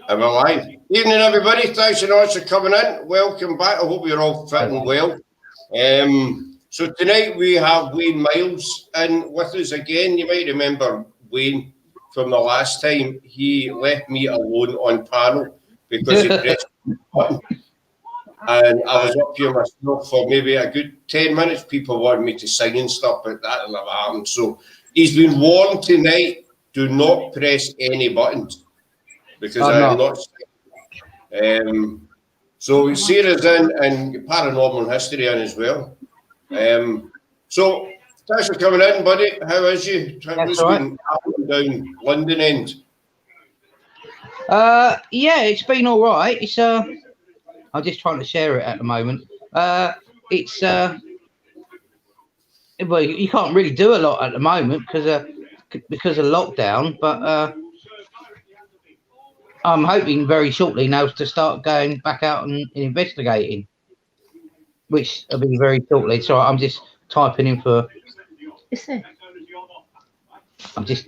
I'm alive. Evening, everybody. Thanks so much for coming in. Welcome back. I hope you're all fit and well. So tonight we have Wayne Miles in with us again. You might remember Wayne from the last time. He left me alone on panel because he pressed the button. And I was up here myself for maybe a good 10 minutes. People wanted me to sing and stuff, but that never happened. So he's been warned tonight, do not press any buttons because I'm not singing. So Sarah's in and paranormal history in as well. So thanks for coming in, buddy. How is you? What's been happening down London end? Yeah, it's been all right. It's I'm just trying to share it at the moment. It's well, you can't really do a lot at the moment because of lockdown, but I'm hoping very shortly now to start going back out and investigating, which will be very shortly. So I'm just typing in for. I'm just.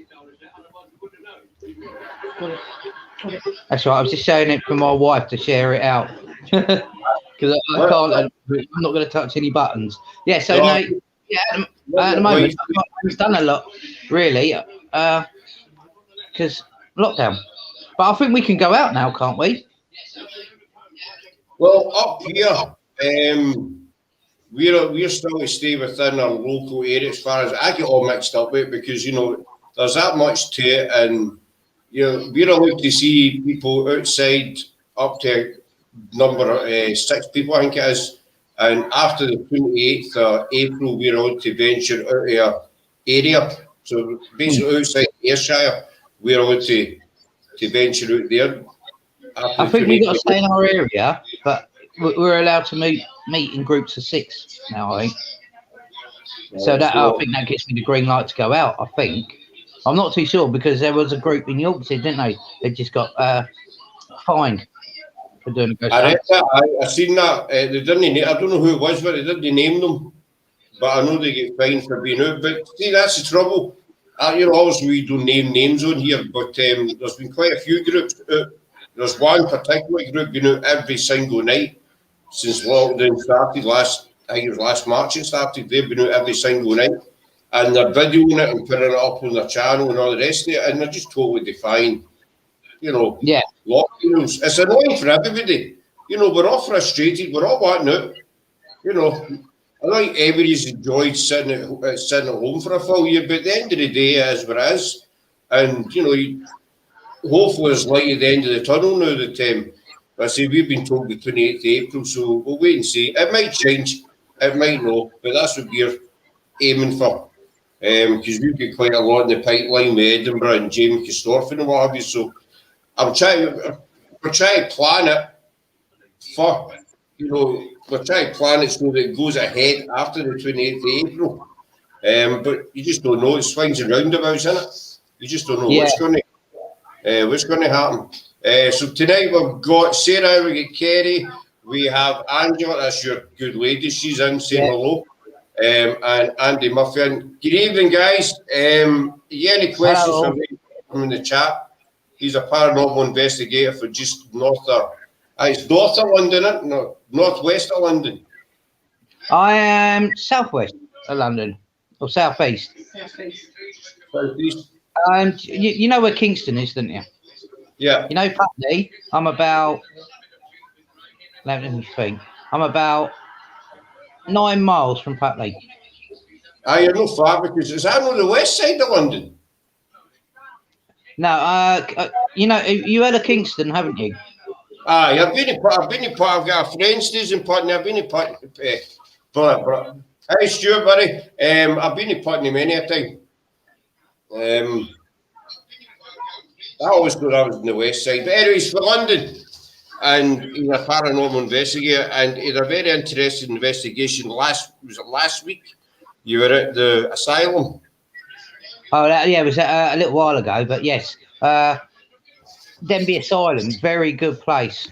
That's right. I was just showing it for my wife to share it out because I can't. I'm not going to touch any buttons. Yeah. So no. Yeah. At the moment, I haven't done a lot really because lockdown. But I think we can go out now, can't we? Well, up here, we're still to stay within our local area as far as I get all mixed up with because there's that much to it, and we're allowed to see people outside up to number 6 people, I think it is. And after the 28th of April, we're allowed to venture out of our area. So basically, outside Ayrshire, we're allowed to venture out there. I think we've got to stay in our area, but we're allowed to meet in groups of 6 now, I think. So that I think that gives me the green light to go out, I think. I'm not too sure because there was a group in Yorkshire, didn't they? They just got fined for doing a ghost hunt. I seen that. They didn't I don't know who it was, but they didn't name them. But I know they get fined for being out. But see, that's the trouble. Obviously we don't name names on here, but there's been quite a few groups out. There's one particular group been out every single night since lockdown started I think it was last March it started. They've been out every single night. And they're videoing it and putting it up on their channel and all the rest of it, and they're just totally defying, lockdowns. It's annoying for everybody. We're all frustrated. We're all wanting out. I think everybody's enjoyed sitting at home for a full year, but at the end of the day, it is what it is. And, hopefully there's light at the end of the tunnel now that, I say we've been told the 28th of April, so we'll wait and see. It might change, it might not, but that's what we're aiming for. Because we've got quite a lot in the pipeline with Edinburgh and James Kistorfin and what have you. So we're trying to plan it for, we're trying to plan it so that it goes ahead after the 28th of April. But you just don't know. It swings and roundabouts, isn't it? You just don't know what's going to happen. So tonight we've got Sarah, we got Kerry, we have Angela, that's your good lady, she's in saying hello. And Andy Muffin. Good evening, guys. You any questions for me from in the chat? He's a paranormal investigator for just north of London, isn't it? No, northwest of London. I am southwest of London, or southeast. Southeast. You know where Kingston is, don't you? Yeah. You know Putney? I'm about 9 miles from Putney. You're no far because is that on the west side of London? No, you heard of Kingston, haven't you? I've been in Putney. I've got a friend stays in Putney. I've been in Putney. Hey, Stuart, buddy. I've been in Putney many a time. I always thought I was on the west side. But anyways, for London. And he's a paranormal investigator, and he had a very interesting investigation last week? You were at the asylum. Oh, it was a little while ago, but yes. Denby Asylum, very good place.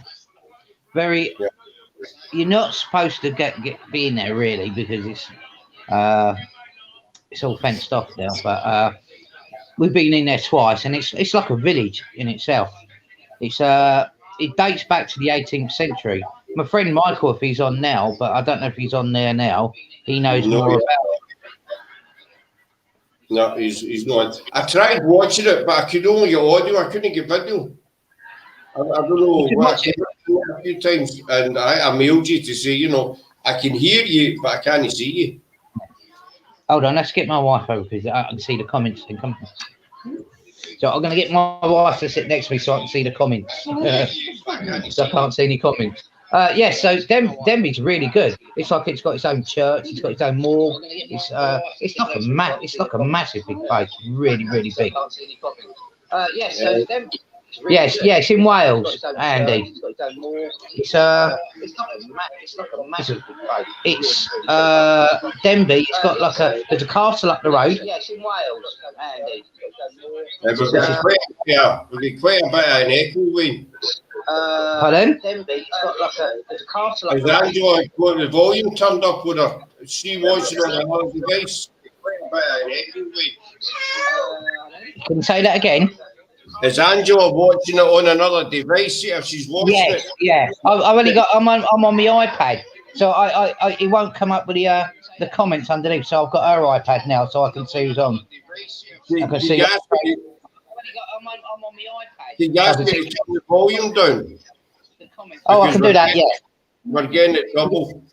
Very. Yeah. You're not supposed to be in there really because it's all fenced off now. But we've been in there twice, and it's like a village in itself. It's it dates back to the 18th century. My friend Michael, if he's on now, but I don't know if he's on there now. He knows more about it. No, he's not. I tried watching it, but I could only get audio. I couldn't get video. I don't know. I tried a few times, and I mailed you to say, you know, I can hear you, but I can't see you. Hold on, let's get my wife over because I can see the comments. So I'm going to get my wife to sit next to me so I can see the comments. So I can't see any comments. Yes, so Denby's really good. It's like it's got its own church. It's got its own morgue. It's like a massive big place. Really, really big. Yes, so Denby. Yes, in Wales, Andy. It's It's Denby. It's got like there's a castle up the road. Yes, in Wales, Andy. We'll be quite a bit of an echo, Wayne. Pardon? Denby. It's got like there's a castle up the road. Has Angela got the volume turned up with her? Is she watching on another device? Can you say that again? Is Angela watching it on another device? If she's watching it, yeah. I've only got. I'm on my iPad, so I it won't come up with the comments underneath. So I've got her iPad now, so I can see who's on. I can see. I'm on my iPad. Can you ask me to turn the volume down? Oh, I can do that. Yeah. We're getting it double.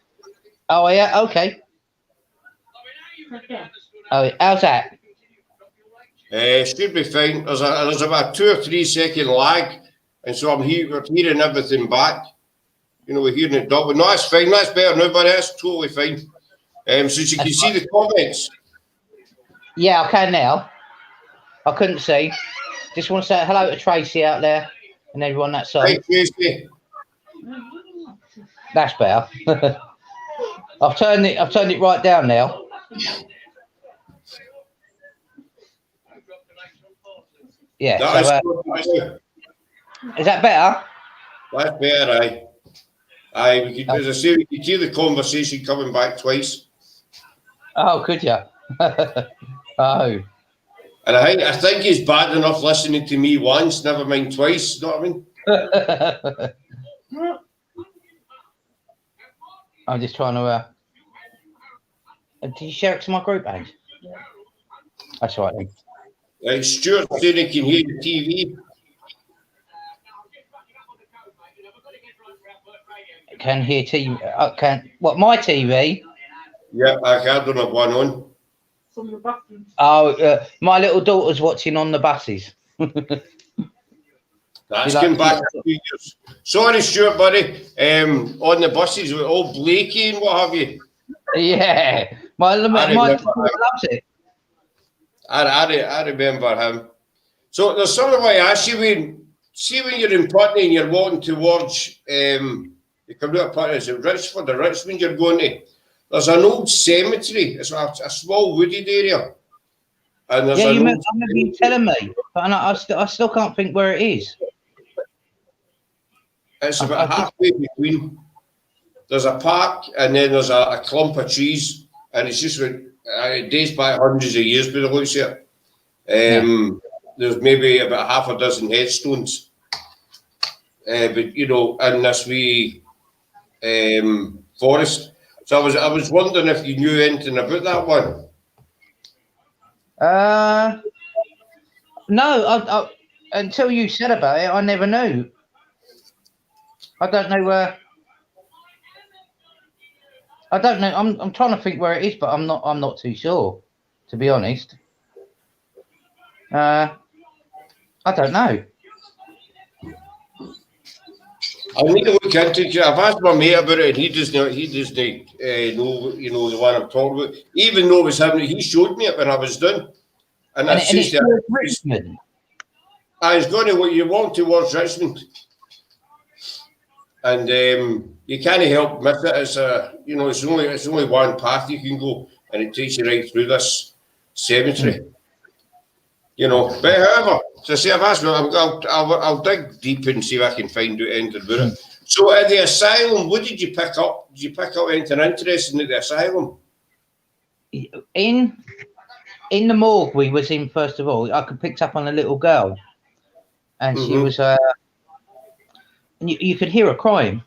Oh yeah. Okay. Oh, how's that? Should be fine. There's about 2 or 3 second lag, and so we're hearing everything back. You know, we're hearing it double. No, that's fine. That's better now, but that's totally fine. So you can see the comments. Yeah, I can now. I couldn't see. Just want to say hello to Tracy out there and everyone that's on. Hi, Tracy. That's better. I've turned it right down now. Yeah, is that better? That's better, aye. We could, as I say, we could hear the conversation coming back twice. Oh, could you? Oh. And I think it's bad enough listening to me once, never mind twice. You know what I mean? I'm just trying to. Did you share it to my group, Ange? Yeah. That's right then. Stuart said he can hear the TV. Can hear TV. Can what? My TV? Yeah, I don't have one on. From the buses. Oh, my little daughter's watching on the buses. That's come back a few years. Sorry, Stuart, buddy. On the buses with old Blakey and what have you. Yeah, my daughter loves it. I remember him. So there's something I ask you, when you're in Putney and you're walking towards you come out of Putney, is it Richford or Richmond you're going to? There's an old cemetery. It's a small wooded area. And there's you remember you telling me, but I still can't think where it is. It's about halfway between. There's a park and then there's a clump of trees, and it's just it dates back hundreds of years by the looks of it. There's maybe about half a dozen headstones. But you know, in this wee forest. So I was wondering if you knew anything about that one. No, I until you said about it, I never knew. I don't know where. I don't know. I'm trying to think where it is, but I'm not too sure, to be honest. I don't know. I need to look into it. I've asked my mate about it, and he doesn't know. You know the one I'm talking about. Even though it was him, he showed me it when I was done. And it's Richmond. I was going to what you want towards Richmond, and you can't help miss it. It's it's only one path you can go, and it takes you right through this cemetery. You know, but however, so see, I've asked. I'll dig deep and see if I can find out anything about it. So at the asylum, what did you pick up? Did you pick up anything interesting at the asylum? in the morgue we was in, first of all, I could picked up on a little girl, and she was and you could hear her crying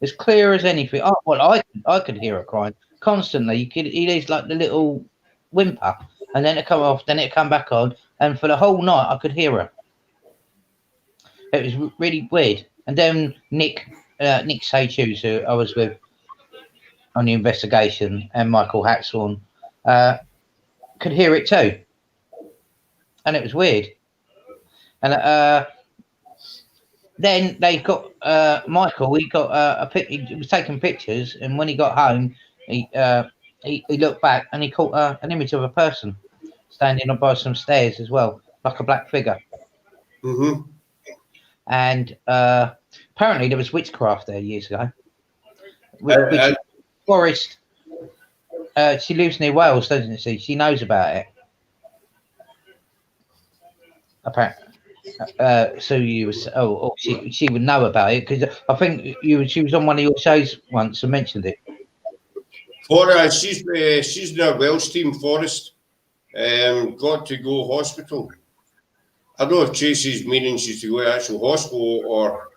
as clear as anything. Oh, well, I could hear her crying constantly. You could hear like the little whimper, and then it come off, then it come back on, and for the whole night I could hear her. It was really weird. And then Nick Sage Hughes, who I was with on the investigation, and Michael Haxorn could hear it too, and it was weird. And then they got Michael. He got he was taking pictures, and when he got home, he looked back and he caught an image of a person standing up by some stairs as well, like a black figure. And apparently there was witchcraft there years ago. Forest. She lives near Wales, doesn't she? She knows about it. Apparently. So you was she would know about it because I think she was on one of your shows once and mentioned it. She's in our Welsh team, Forest. Got to go hospital. I don't know if Tracy's meaning she's to go to actual hospital or.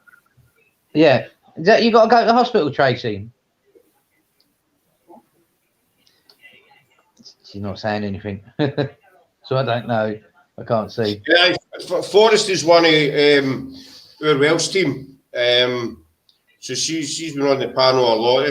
Yeah, you got to go to the hospital, Tracy. She's not saying anything, so I don't know. I can't see. Yeah, Forest is one of our Welsh team. So she's been on the panel a lot.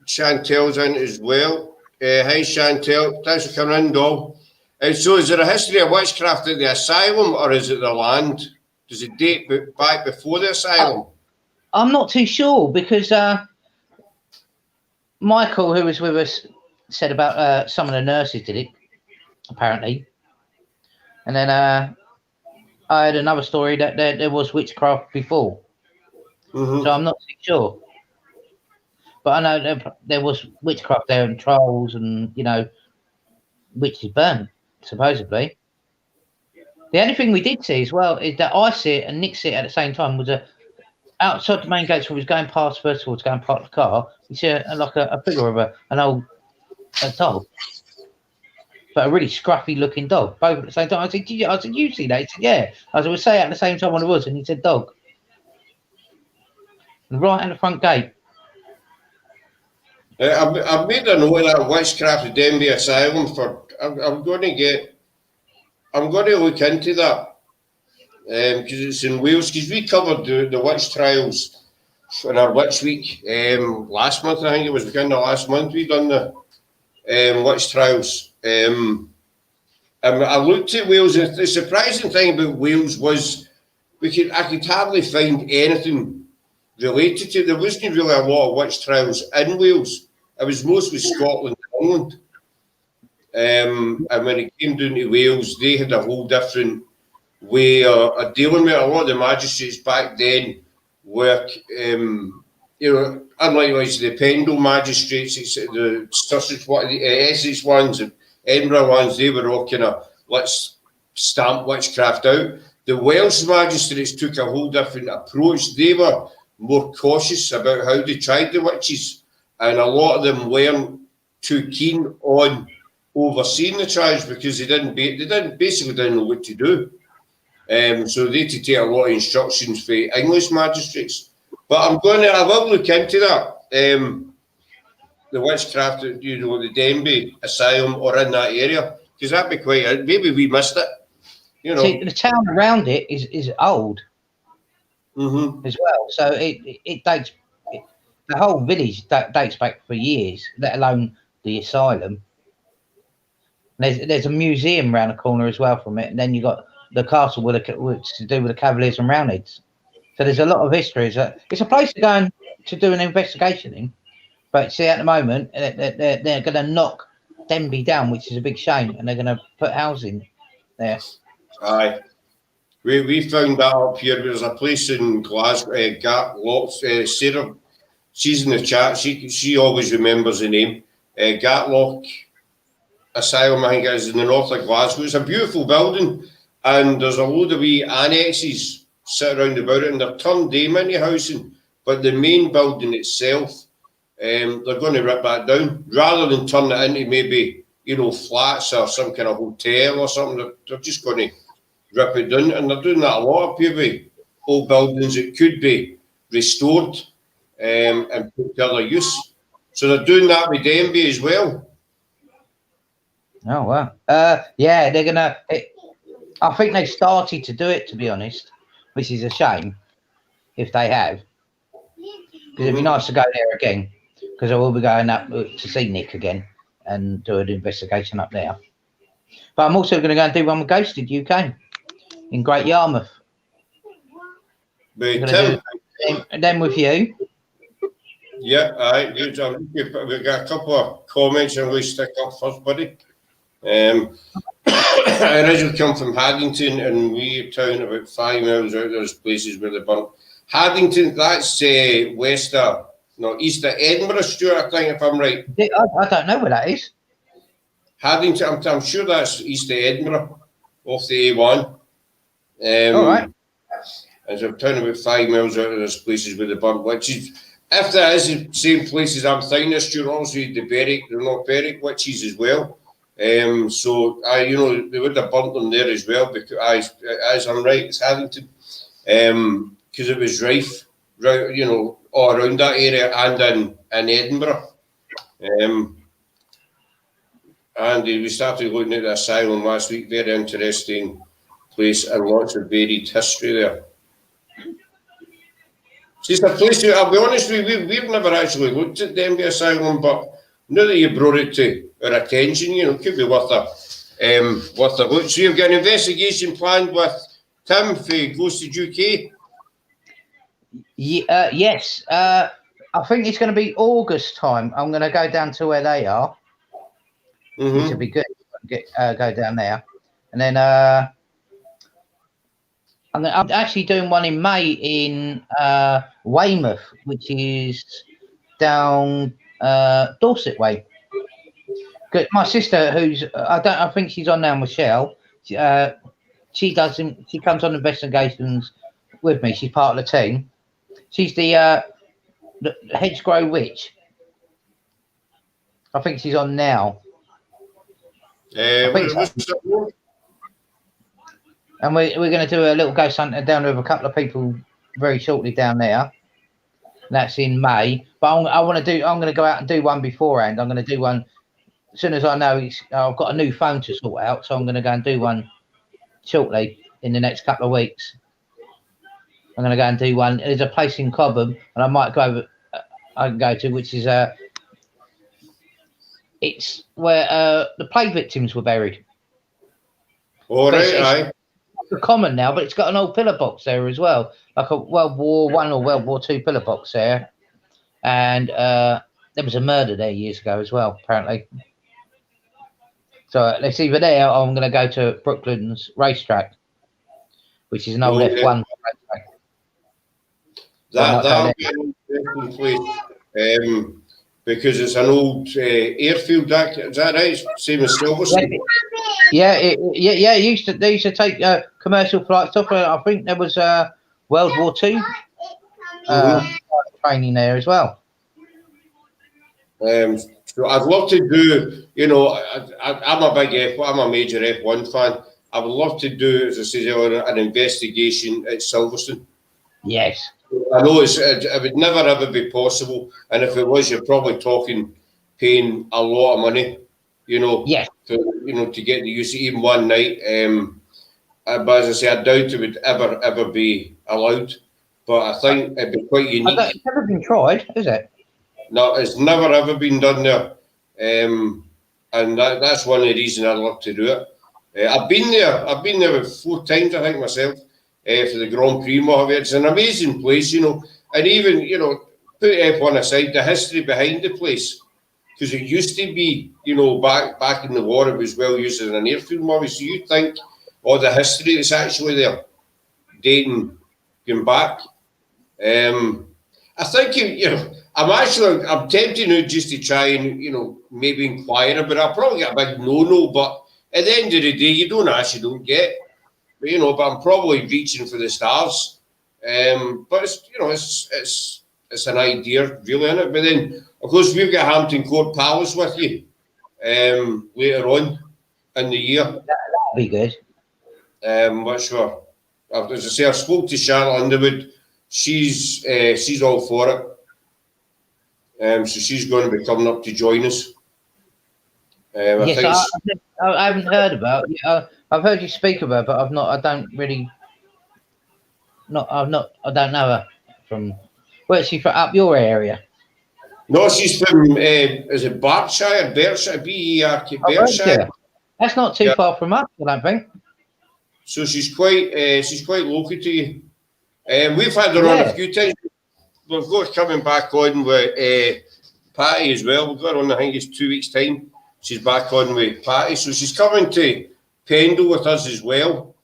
Chantel's in as well. Hi Chantel, thanks for coming in, doll. So is there a history of witchcraft at the asylum, or is it the land? Does it date back before the asylum? I'm not too sure because Michael, who was with us, said about some of the nurses did it, apparently. And then I had another story that there was witchcraft before. So I'm not too sure. But I know there was witchcraft there and trolls and, witches burned, supposedly. The only thing we did see as well is that I see it and Nick see it at the same time was outside the main gates when we was going past, first of all, to go and park the car, you see a figure of an old dog. But a really scruffy looking dog, both at the same time. I said, you see that? He said, yeah. I said, we'll say it at the same time when it was, and he said dog. And right at the front gate. I've made a note of that witchcraft at Denby Asylum I'm going to look into that because it's in Wales. Because we covered the witch trials in our witch week last month. I think it was beginning of last month. We done the witch trials. I looked at Wales. And the surprising thing about Wales was I could hardly find anything related to it. There wasn't really a lot of witch trials in Wales. It was mostly Scotland and England. And when it came down to Wales, they had a whole different way of dealing with it. A lot of the magistrates back then were, unlike the Pendle magistrates, the Sussex, the Essex ones, and Edinburgh ones, they were all kind of, let's stamp witchcraft out. The Welsh magistrates took a whole different approach. They were more cautious about how they tried the witches, and a lot of them weren't too keen on overseeing the trials because they basically didn't know what to do. So they had to take a lot of instructions for English magistrates. But I will look into that. The witchcraft, the Denby Asylum or in that area, because that'd be quite. Maybe we missed it. See, the town around it is old as well. So it dates. The whole village dates back for years, let alone the asylum. There's a museum around the corner as well from it, and then you got the castle to do with the Cavaliers and Roundheads. So there's a lot of history. It's a place to go and to do an investigation in. But see, at the moment, they're going to knock Denby down, which is a big shame, and they're going to put housing there. Aye. We found that up here. There's a place in Glasgow, Gatlock. Sarah, she's in the chat. She always remembers the name. Gatlock Asylum, I think it is in the north of Glasgow. It's a beautiful building, and there's a load of wee annexes sit around about it, and they're turned day into housing. But the main building itself they're going to rip that down rather than turn it into maybe, you know, flats or some kind of hotel or something. They're just going to rip it down, and they're doing that a lot of people. Old buildings that could be restored and put to other use. So they're doing that with Denby as well. Oh wow! Yeah, they're gonna. I think they started to do it, to be honest, which is a shame if they have, because it'd be nice to go there again. Because I will be going up to see Nick again and do an investigation up there. But I'm also going to go and do one with Ghosted UK in Great Yarmouth. But Tim, and then with you. Yeah, aye. We've got a couple of comments I'm going to stick up first, buddy. I originally come from Haddington, and we're town about 5 miles out. There's places where they burnt. Haddington, that's east of Edinburgh, Stuart, I think, if I'm right. I don't know where that is. Haddington, I'm sure that's east of Edinburgh, off the A1. All right. And so I'm town about 5 miles out. There's places where they burnt witches. If that is the same places I'm thinking of, Stuart, obviously the not Berwick witches as well. So you know, they would have burnt them there as well, because as I'm right, it's Haddington, because it was rife, right, you know, all around that area and in Edinburgh. And we started looking at the asylum last week. Very interesting place and lots of varied history there. It's a place, I'll be honest with you, we've never actually looked at Denby Asylum, but now that you brought it to our attention, you know, it could be worth a look. So you've got an investigation planned with Tim for Ghosted UK? Yes. I think it's going to be August time. I'm going to go down to where they are. Which would be good. Go down there. And then I'm actually doing one in May in Weymouth, which is down Dorset way. Good. My sister, who's I think she's on now, Michelle. She comes on investigations with me. She's part of the team. She's the Hedgerow Witch. I think she's on now. And we're going to do a little ghost hunt down with a couple of people very shortly down there. That's in May. But I'm going to go out and do one beforehand. I'm going to do one as soon as I know I've got a new phone to sort out. So I'm going to go and do one shortly in the next couple of weeks. I'm going to go and do one. There's a place in Cobham, and I might go over. I can go to, which is it's where the plague victims were buried. All right, aye. It's common now, but it's got an old pillar box there as well, like a World War I or World War II pillar box there. And there was a murder there years ago as well, apparently. So let's either there, or I'm going to go to Brooklands racetrack, which is an old F1 racetrack. That'll be an interesting place. Because it's an old airfield, is that right? Same as Silverstone? Yeah. They used to take commercial flights off. I think there was World War II training there as well. So I'd love to do, you know, I'm a major F1 fan. I would love to do, as I said earlier, an investigation at Silverstone. Yes. I know it would never ever be possible, and if it was, you're probably talking paying a lot of money, you know, to get the use of even one night. But as I say, I doubt it would ever be allowed. But I think it'd be quite unique. It's never been tried, is it? No, it's never ever been done there, and that's one of the reasons I'd love to do it. I've been there about 4 times, I think, myself. For the Grand Prix Mojave. It's an amazing place, you know, and even, you know, put F1 aside, the history behind the place, because it used to be, you know, back in the war, it was well used as an airfield, Mojave. So you think all the history that's actually there, dating, going back. I think, you know, I'm tempted now just to try and, you know, maybe inquire, but I'll probably get a big no, but at the end of the day, you don't ask, you don't get. But, you know, but I'm probably reaching for the stars. But it's, you know, it's an idea, really, isn't it? But then Of course, we've got Hampton Court Palace with you later on in the year. That'll be good. Which we're, as I say, I spoke to Charlotte Underwood. She's all for it. So she's going to be coming up to join us. Yes, I haven't heard about it. I've heard you speak about it, but I've not. I don't really. I don't know her from. Where's she from? Up your area? No, she's from. Is it Berkshire? Berkshire, Berkshire. Berkshire. That's not too far from us, I don't think. So she's quite local to you. We've had her on a few times. We've got coming back on with Patty as well. We've got her on, I think it's 2 weeks' time. She's back on with Patty. So she's coming to Pendle with us as well.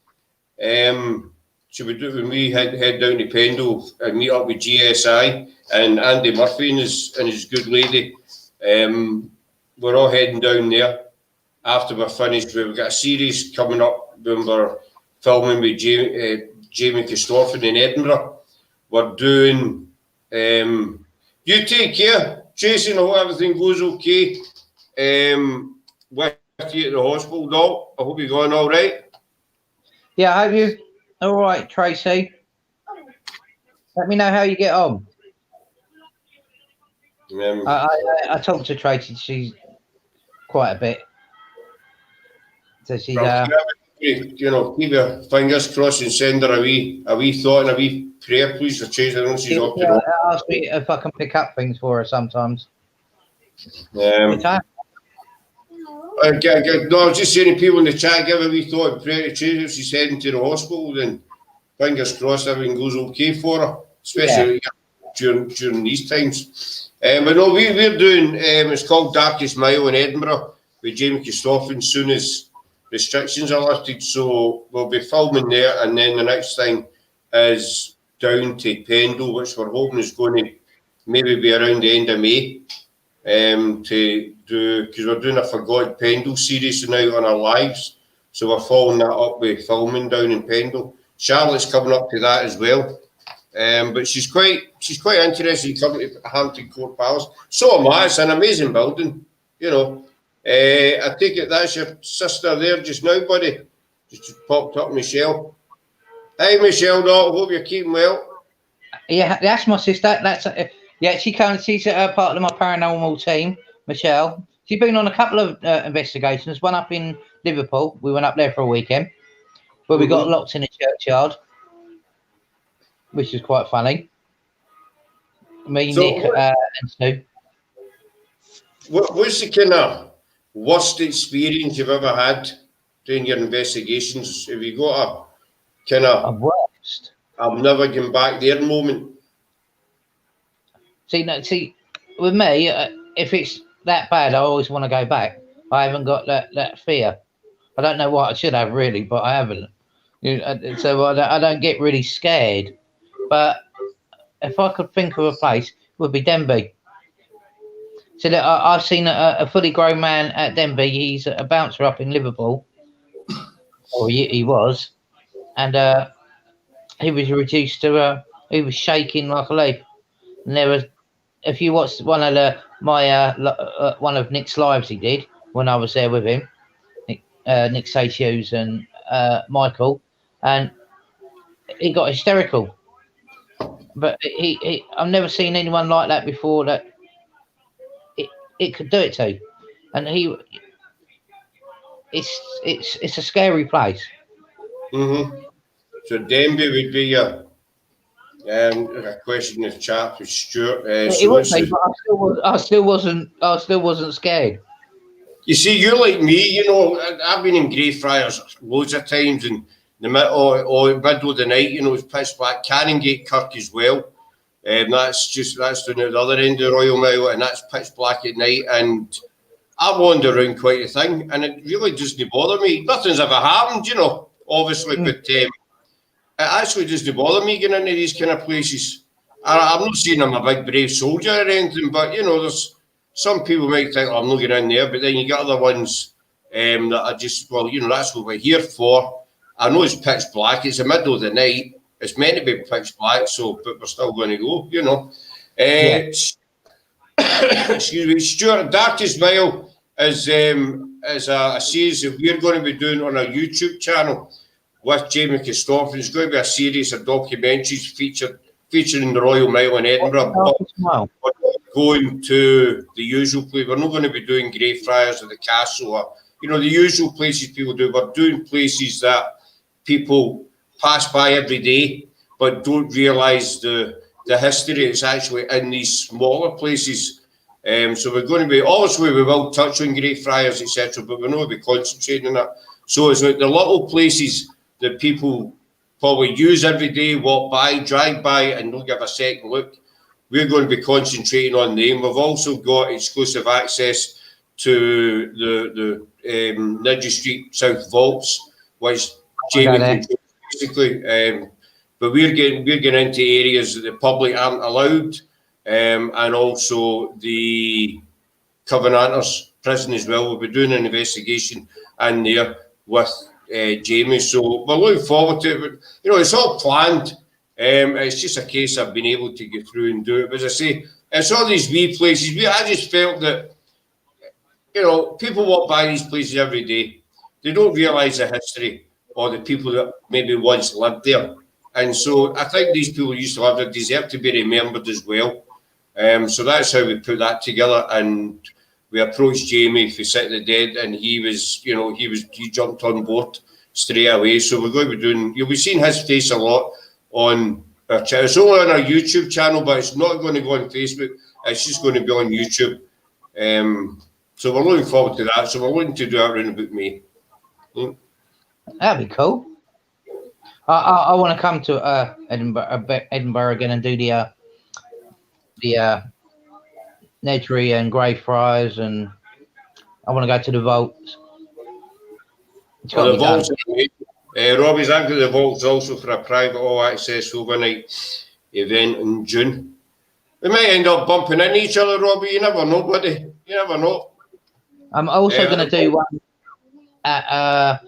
She would do it when we head down to Pendle and meet up with GSI and Andy Murphy and his good lady. We're all heading down there after we're finished. We've got a series coming up when we're filming with Jamie Christopher in Edinburgh. We're doing. You take care, Tracy, and I hope everything goes okay. With you at the hospital, Doc. I hope you're going all right. Yeah, I hope you all right, Tracy. Let me know how you get on. I talked to Tracy. She's quite a bit. So she's keep your fingers crossed and send her a wee thought and a wee prayer, please, for Tracy. I know she's up to it. Ask me if I can pick up things for her sometimes. No, I was just saying to people in the chat, give a wee thought and prayer to Tracy if she's heading to the hospital, then fingers crossed everything goes okay for her, especially during these times. But no, we're doing, it's called Darkest Mile in Edinburgh with Jamie Christopher as soon as restrictions are lifted. So we'll be filming there, and then the next thing is down to Pendle, which we're hoping is going to maybe be around the end of May. To do, because we're doing a Forgotten Pendle series now on our lives, so we're following that up with filming down in Pendle. Charlotte's coming up to that as well, but she's quite interested in coming to Hampton Court Palace. So am I. It's an amazing building, you know. I take it that's your sister there just now, buddy. Just popped up, Michelle. Hey, Michelle, hope you're keeping well. Yeah, that's my sister. She's a part of my paranormal team, Michelle. She's been on a couple of investigations. One up in Liverpool. We went up there for a weekend, but we got locked in a churchyard, which is quite funny. Me, so Nick, and Stu. What's the kind of worst experience you've ever had doing your investigations? Have you got a kind of worst? I've never gone back there moment. See, with me, if it's that bad, I always want to go back. I haven't got that fear. I don't know what I should have really, but I haven't. So I don't get really scared. But if I could think of a place, it would be Denby. So look, I've seen a fully grown man at Denby. He's a bouncer up in Liverpool, or he was, and he was reduced to he was shaking like a leaf. And there was, if you watched one of Nick's lives he did when I was there with him, Nick Hughes and Michael, and he got hysterical. But I've never seen anyone like that before. That it could do it to, and it's a scary place. So Denby would be a question in the chat for Stuart. But I still wasn't scared. You see, you're like me. You know, I've been in Greyfriars loads of times, and the middle of the night. You know, it's pitch black. Canongate Kirk as well. That's down at the other end of the Royal Mile, and that's pitch black at night. And I wander around quite a thing, and it really doesn't bother me. Nothing's ever happened, you know. Obviously, but it actually doesn't bother me getting into these kind of places. I'm not saying I'm a big brave soldier or anything, but you know, there's some people might think, oh, I'm not getting in there, but then you get other ones that are just, well, you know, that's what we're here for. I know it's pitch black, it's the middle of the night, it's meant to be pitch black, so but we're still going to go, you know. excuse me, Stuart, Darkest Mile is a series that we're going to be doing on our YouTube channel with Jamie Christopher. It's going to be a series of documentaries featuring the Royal Mile in Edinburgh. But going to the usual place. We're not going to be doing Greyfriars or the Castle or, you know, the usual places people do. We're doing places that people pass by every day but don't realise the history that's actually in these smaller places. So we're going to be, obviously we will touch on Greyfriars, etc., but we're not going to be concentrating on that. So it's like the little places that people probably use every day, walk by, drive by, and don't give a second look. We're going to be concentrating on them. We've also got exclusive access to the Nidge Street South Vaults, which Jamie controls basically. But we're getting into areas that the public aren't allowed, and also the Covenanters prison as well. We'll be doing an investigation in there with Jamie. So we're looking forward to it. You know, it's all planned. It's just a case of being able to get through and do it. But as I say, it's all these wee places. I just felt that, you know, people walk by these places every day. They don't realise the history or the people that maybe once lived there. And so I think these people used to live there deserve to be remembered as well. So that's how we put that together. And we approached Jamie for City of the Dead, and he was, you know, he jumped on board straight away. So we're going to be doing, you'll be seeing his face a lot on our channel. It's only on our YouTube channel, but it's not going to go on Facebook. It's just going to be on YouTube. So we're looking forward to that. So we're looking to do that around about May. That'd be cool. I want to come to Edinburgh again and do the Nedgery and Greyfriars, and I want to go to the vaults. Well, the vaults, Robbie's actually the vaults also for a private all-access overnight event in June. We might end up bumping into each other, Robbie. You never know, buddy. You never know. I'm also going to do one at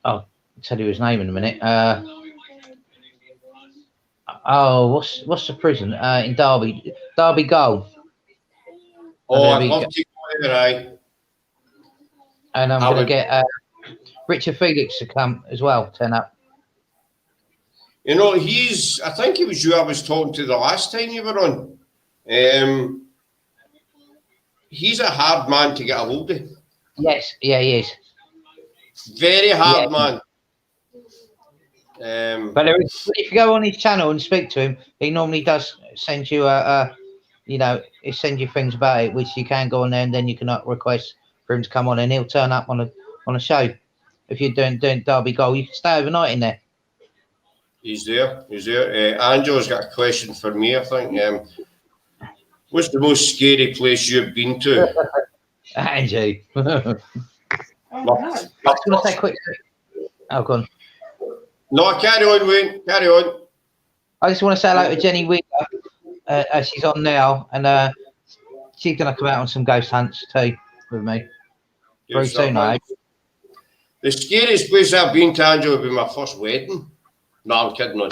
I'll tell you his name in a minute. What's the prison in Derby? Derby Goal. Oh, I'd love to go there, aye. And I'm going to get Richard Felix to come as well, turn up. You know, I think it was you I was talking to the last time you were on. He's a hard man to get a hold of. Yes, yeah, he is. Very hard man. But if you go on his channel and speak to him, he normally does send you you know, he sends you things about it, which you can go on there and then you can request for him to come on, and he'll turn up on a show. If you're doing Derby Goal, you can stay overnight in there. He's there. Angela's got a question for me, I think. What's the most scary place you've been to? Angie. I was going to say quick. Oh, go on. No, carry on, Wayne. Carry on. I just want to say hello to Jenny Wheeler. She's on now, and she's going to come out on some ghost hunts too with me. Very soon, I hope. The scariest place I've been to, Angela, would be my first wedding. No, I'm kidding on.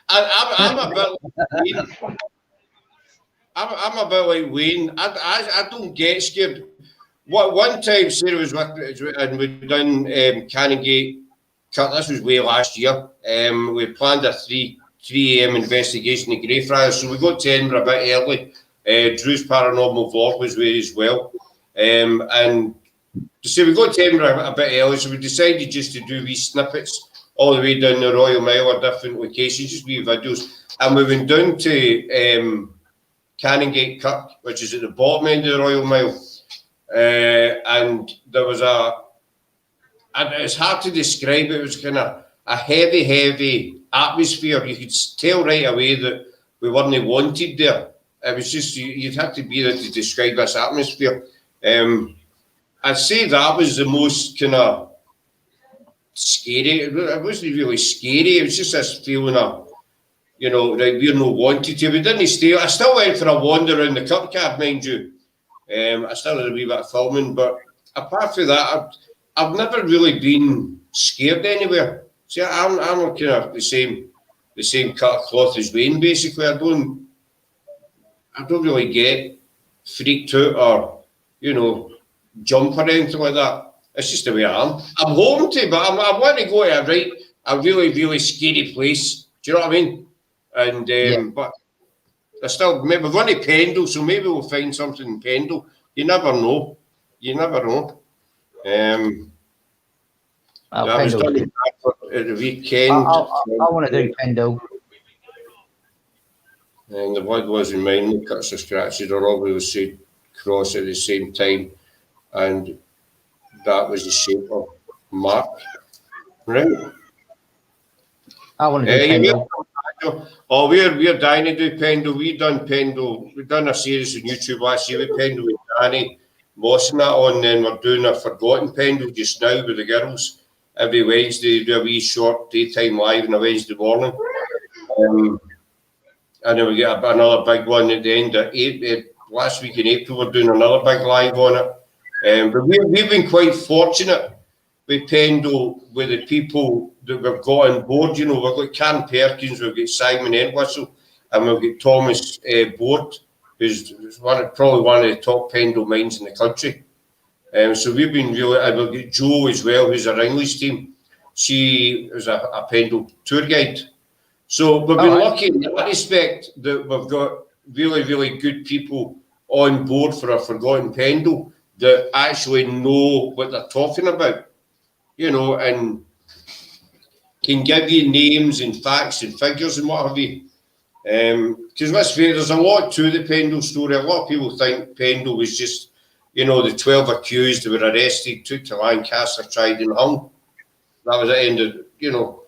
I'm a bit like Wayne. I'm a bit like Wayne. I don't get scared. One time Sarah was with me and we'd done Canongate Cut. This was way last year. We planned a 3 a.m. investigation in Greyfriars. So we got to Edinburgh a bit early. Drew's Paranormal Vlog was there as well. And so we got to Edinburgh a bit early, so we decided just to do wee snippets all the way down the Royal Mile or different locations, just wee videos. And we went down to Canongate Cut, which is at the bottom end of the Royal Mile. And there was it's hard to describe it, was kind of a heavy atmosphere. You could tell right away that we weren't wanted there. It was just, you'd have to be there to describe this atmosphere. I'd say that was the most kind of scary. It wasn't really scary. It was just this feeling of, you know, like we're not wanted to. We didn't stay. I still went for a wander around the Kirkyard, mind you. I still had a wee bit of filming, but apart from that, I've never really been scared anywhere. See, I'm kind of the same cut of cloth as Wayne, basically. I don't I don't really get freaked out or, you know, jump or anything like that. It's just the way I am. I'm home to, but I want to go to a really, really scary place. Do you know what I mean? And but I still, maybe we're going to Pendle, so maybe we'll find something in Pendle. You never know. You never know. I was done at the weekend. I want to do Pendle. And the blood was in mine, the cuts or scratches, or all we would say cross at the same time. And that was the shape of Mark. Right. I want to do Pendle. Oh, we're dying to do Pendle. We've done a series on YouTube last year with Pendle with Danny Moss and that on. Then we're doing a Forgotten Pendle just now with the girls. Every Wednesday, do a wee short daytime live on a Wednesday morning. And then we get another big one at the end of last week in April. We're doing another big live on it. But we've been quite fortunate with Pendle, with the people that we've got on board. You know, we've got Karen Perkins, we've got Simon Entwistle, and we've got Thomas Board, who's probably one of the top Pendle minds in the country. So we've been really, and we've got Jo as well, who's our English team. She is a Pendle tour guide. So we've been lucky in that respect that we've got really, really good people on board for a Forgotten Pendle that actually know what they're talking about, you know, and can give you names and facts and figures and what have you. Because let's face it, there's a lot to the Pendle story. A lot of people think Pendle was just, you know, the 12 accused who were arrested, took to Lancaster, tried and hung. That was the end of, you know.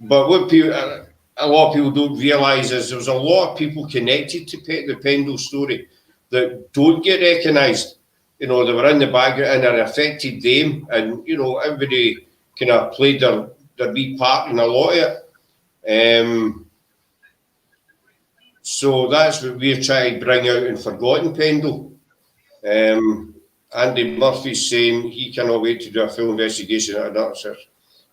But what people, a lot of people don't realise is there was a lot of people connected to the Pendle story that don't get recognised. You know, they were in the background and it affected them, and, you know, everybody kind of played their wee part in a lot of it. So that's what we're trying to bring out in Forgotten Pendle. Andy Murphy's saying he cannot wait to do a full investigation at an answer.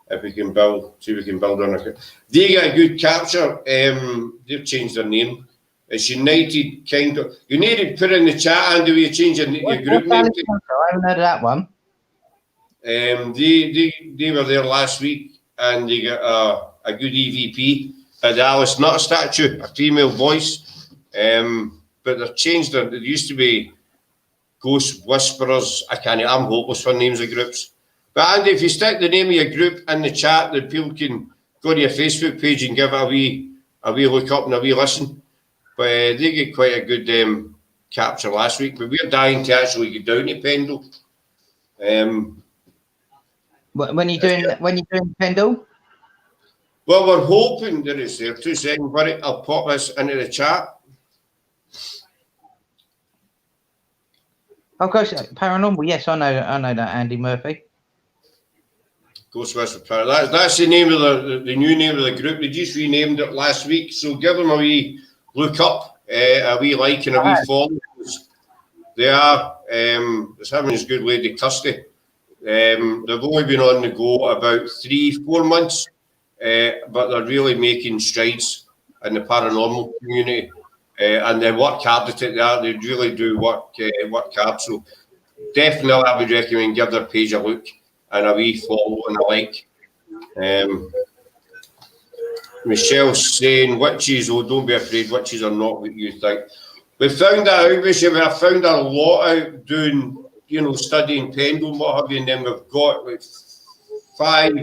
If we can see if we can build on it. They get a good capture. They've changed their name. It's United Kind of. You need to put in the chat, Andy, will you change your group name? I haven't heard of that one. They were there last week and they got a good EVP. The Alice Nutter statue, a female voice. But they've changed their, it used to be Ghost Whisperers. I'm hopeless for names of groups. But Andy, if you stick the name of your group in the chat, then people can go to your Facebook page and give it a wee look up and a wee listen. But they get quite a good capture last week. But we're dying to actually get down to Pendle. When you doing Pendle? Well, we're hoping there is there. 2 seconds, buddy. I'll pop this into the chat. Of course, Paranormal. Yes, I know that, Andy Murphy. Ghostwhisper Paranormal. That's the name of the new name of the group. They just renamed it last week. So give them a wee look up, a wee like and a wee follow. They are. There's having this good lady Kirsty. They've only been on the go about 3-4 months, but they're really making strides in the paranormal community. And they work hard at it. They really do work hard. So definitely, I would recommend give their page a look and a wee follow and a like. Michelle's saying witches. Oh, don't be afraid. Witches are not what you think. We found that out. We found a lot out doing, you know, studying Pendle and what have you. And then we've got like five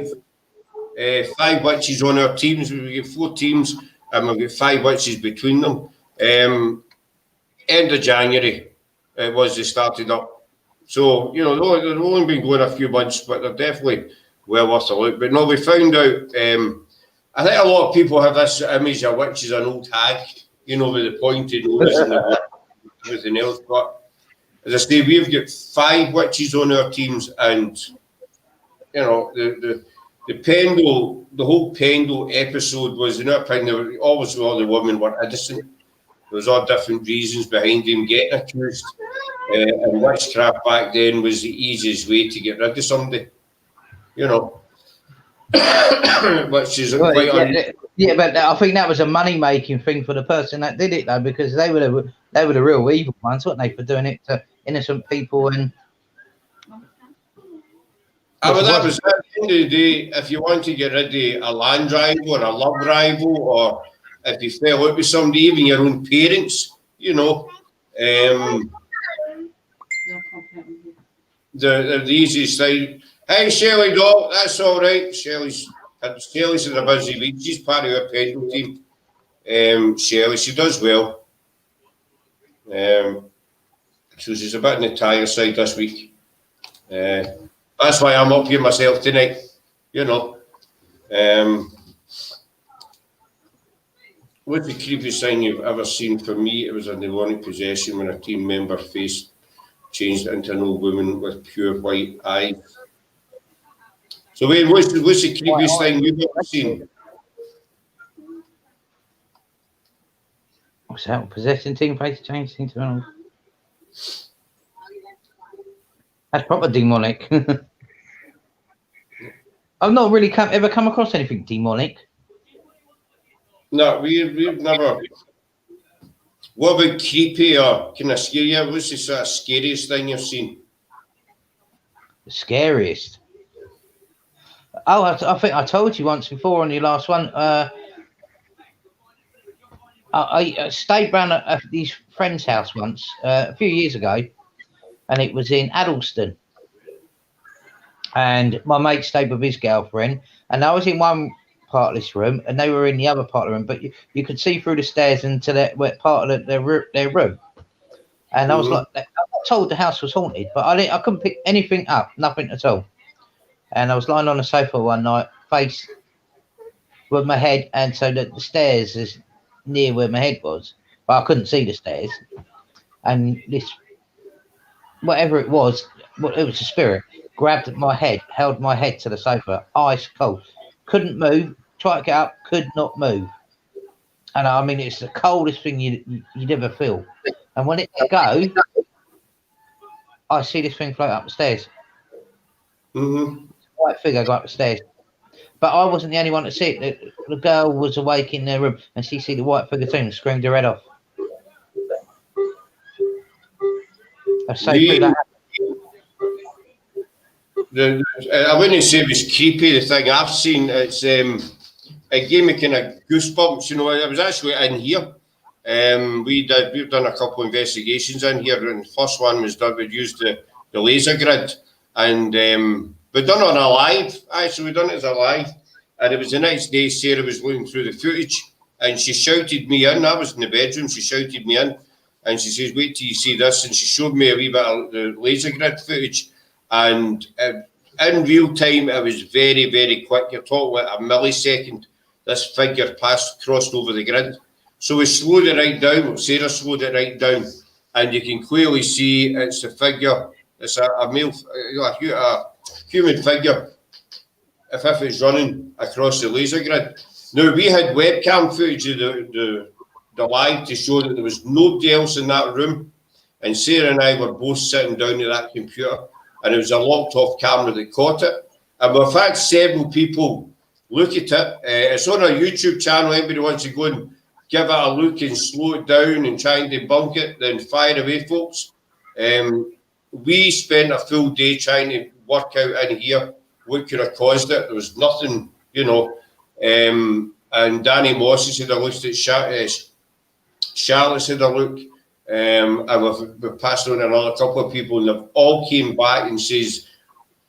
witches on our teams. We've got 4 teams and we've got 5 witches between them. End of January it was they started up. So, you know, they've only been going a few months, but they're definitely well worth a look. But no, we found out, I think a lot of people have this image of witches an old hag, you know, with the pointed nose and everything else. But as I say, we've got 5 witches on our teams, and, you know, the Pendle, the whole Pendle episode was, in our opinion, always all the women were innocent. There was all different reasons behind him getting accused. And witchcraft back then was the easiest way to get rid of somebody, you know. Which is quite yeah, but I think that was a money-making thing for the person that did it, though, because they would have they were the real evil ones, weren't they, for doing it to innocent people and. But that was at the end of the day, if you want to get rid of a land rival or a love rival, or if you fell out with somebody, even your own parents, you know, the easiest thing. Hey, Shelley, dog, that's all right. Shelley's in a busy week. She's part of our pedal team. Shelley, she does well. So she's a bit on the tire side this week. That's why I'm up here myself tonight, you know. What's the creepiest thing you've ever seen? For me, it was a demonic possession when a team member face changed into an old woman with pure white eyes. So, Wayne, what's the creepiest thing you've ever seen? What's that? Possession team face changed into an old. That's proper demonic. I've not really ever come across anything demonic. No, we've never. What about creepy or kind of scary? What's the sort of scariest thing you've seen? The scariest? Oh, I think I told you once before on your last one. I stayed round at these friend's house once a few years ago, and it was in Addleston. And my mate stayed with his girlfriend, and I was in one part of this room, and they were in the other part of the room. But you could see through the stairs into their part of their room. And I was like, I got told the house was haunted, but I couldn't pick anything up, nothing at all. And I was lying on the sofa one night, face with my head, and so that the stairs is near where my head was, but I couldn't see the stairs. And this, whatever it was a spirit. Grabbed my head, held my head to the sofa, ice cold. Couldn't move, tried to get up, could not move. And I mean, it's the coldest thing you'd ever feel. And when it let go, I see this thing float up the stairs. White figure go up the stairs. But I wasn't the only one to see it. The girl was awake in their room, and she see the white figure too and screamed her head off. I say that. I wouldn't say it was creepy. The thing I've seen, it's it gave me kind of goosebumps. You know, I was actually in here. We've done a couple of investigations in here, and the first one was done. We used the laser grid, and we done it on a live. Actually, we done it as a live, and it was the next day. Sarah was looking through the footage, and she shouted me in. I was in the bedroom. She shouted me in, and she says, "Wait till you see this." And she showed me a wee bit of the laser grid footage. And in real time, it was very, very quick. You're talking like a millisecond. This figure crossed over the grid. So we slowed it right down. Sarah slowed it right down. And you can clearly see it's a figure. It's a male, a human figure, if it's running across the laser grid. Now, we had webcam footage of the live to show that there was nobody else in that room. And Sarah and I were both sitting down at that computer. And it was a locked off camera that caught it. And we've had several people look at it. It's on our YouTube channel. Anybody wants to go and give it a look and slow it down and try and debunk it, then fire away, folks. We spent a full day trying to work out in here what could have caused it. There was nothing, you know. And Danny Moss has had a look at Charlotte's had a look. And we've passed on another couple of people, and they've all came back and says,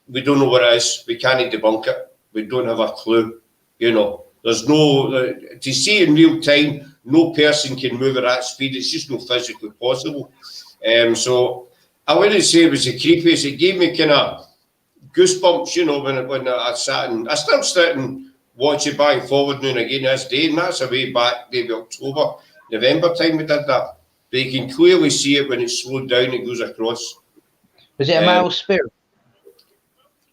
we don't know what it is, we can't debunk it, we don't have a clue. You know, there's no, to see it in real time, no person can move at that speed, it's just not physically possible. So I wouldn't say it was the creepiest, it gave me kind of goosebumps, you know, when I sat and, I still sit and watch it back and forward now and again this day, and that's a way back, maybe October, November time we did that. But you can clearly see it when it's slowed down, it goes across. Was it a male spirit?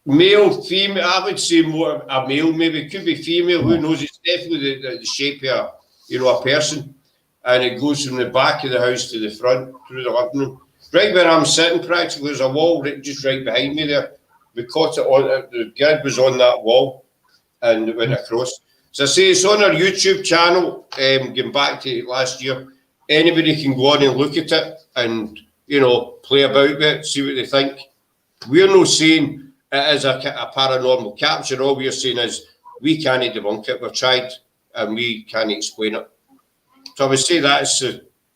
Male, female, I would say more a male, maybe. It could be female, who knows? It's definitely the shape of a person. And it goes from the back of the house to the front, through the living room. Right where I'm sitting, practically, there's a wall just right behind me there. We caught it on, the grid was on that wall, and it went across. So I say it's on our YouTube channel, going back to last year. anybody can go on and look at it and, you know, play about with it, see what they think. We're not saying it is a paranormal capture. All we're saying is we can't debunk it. We've tried and we can't explain it. So I would say that's,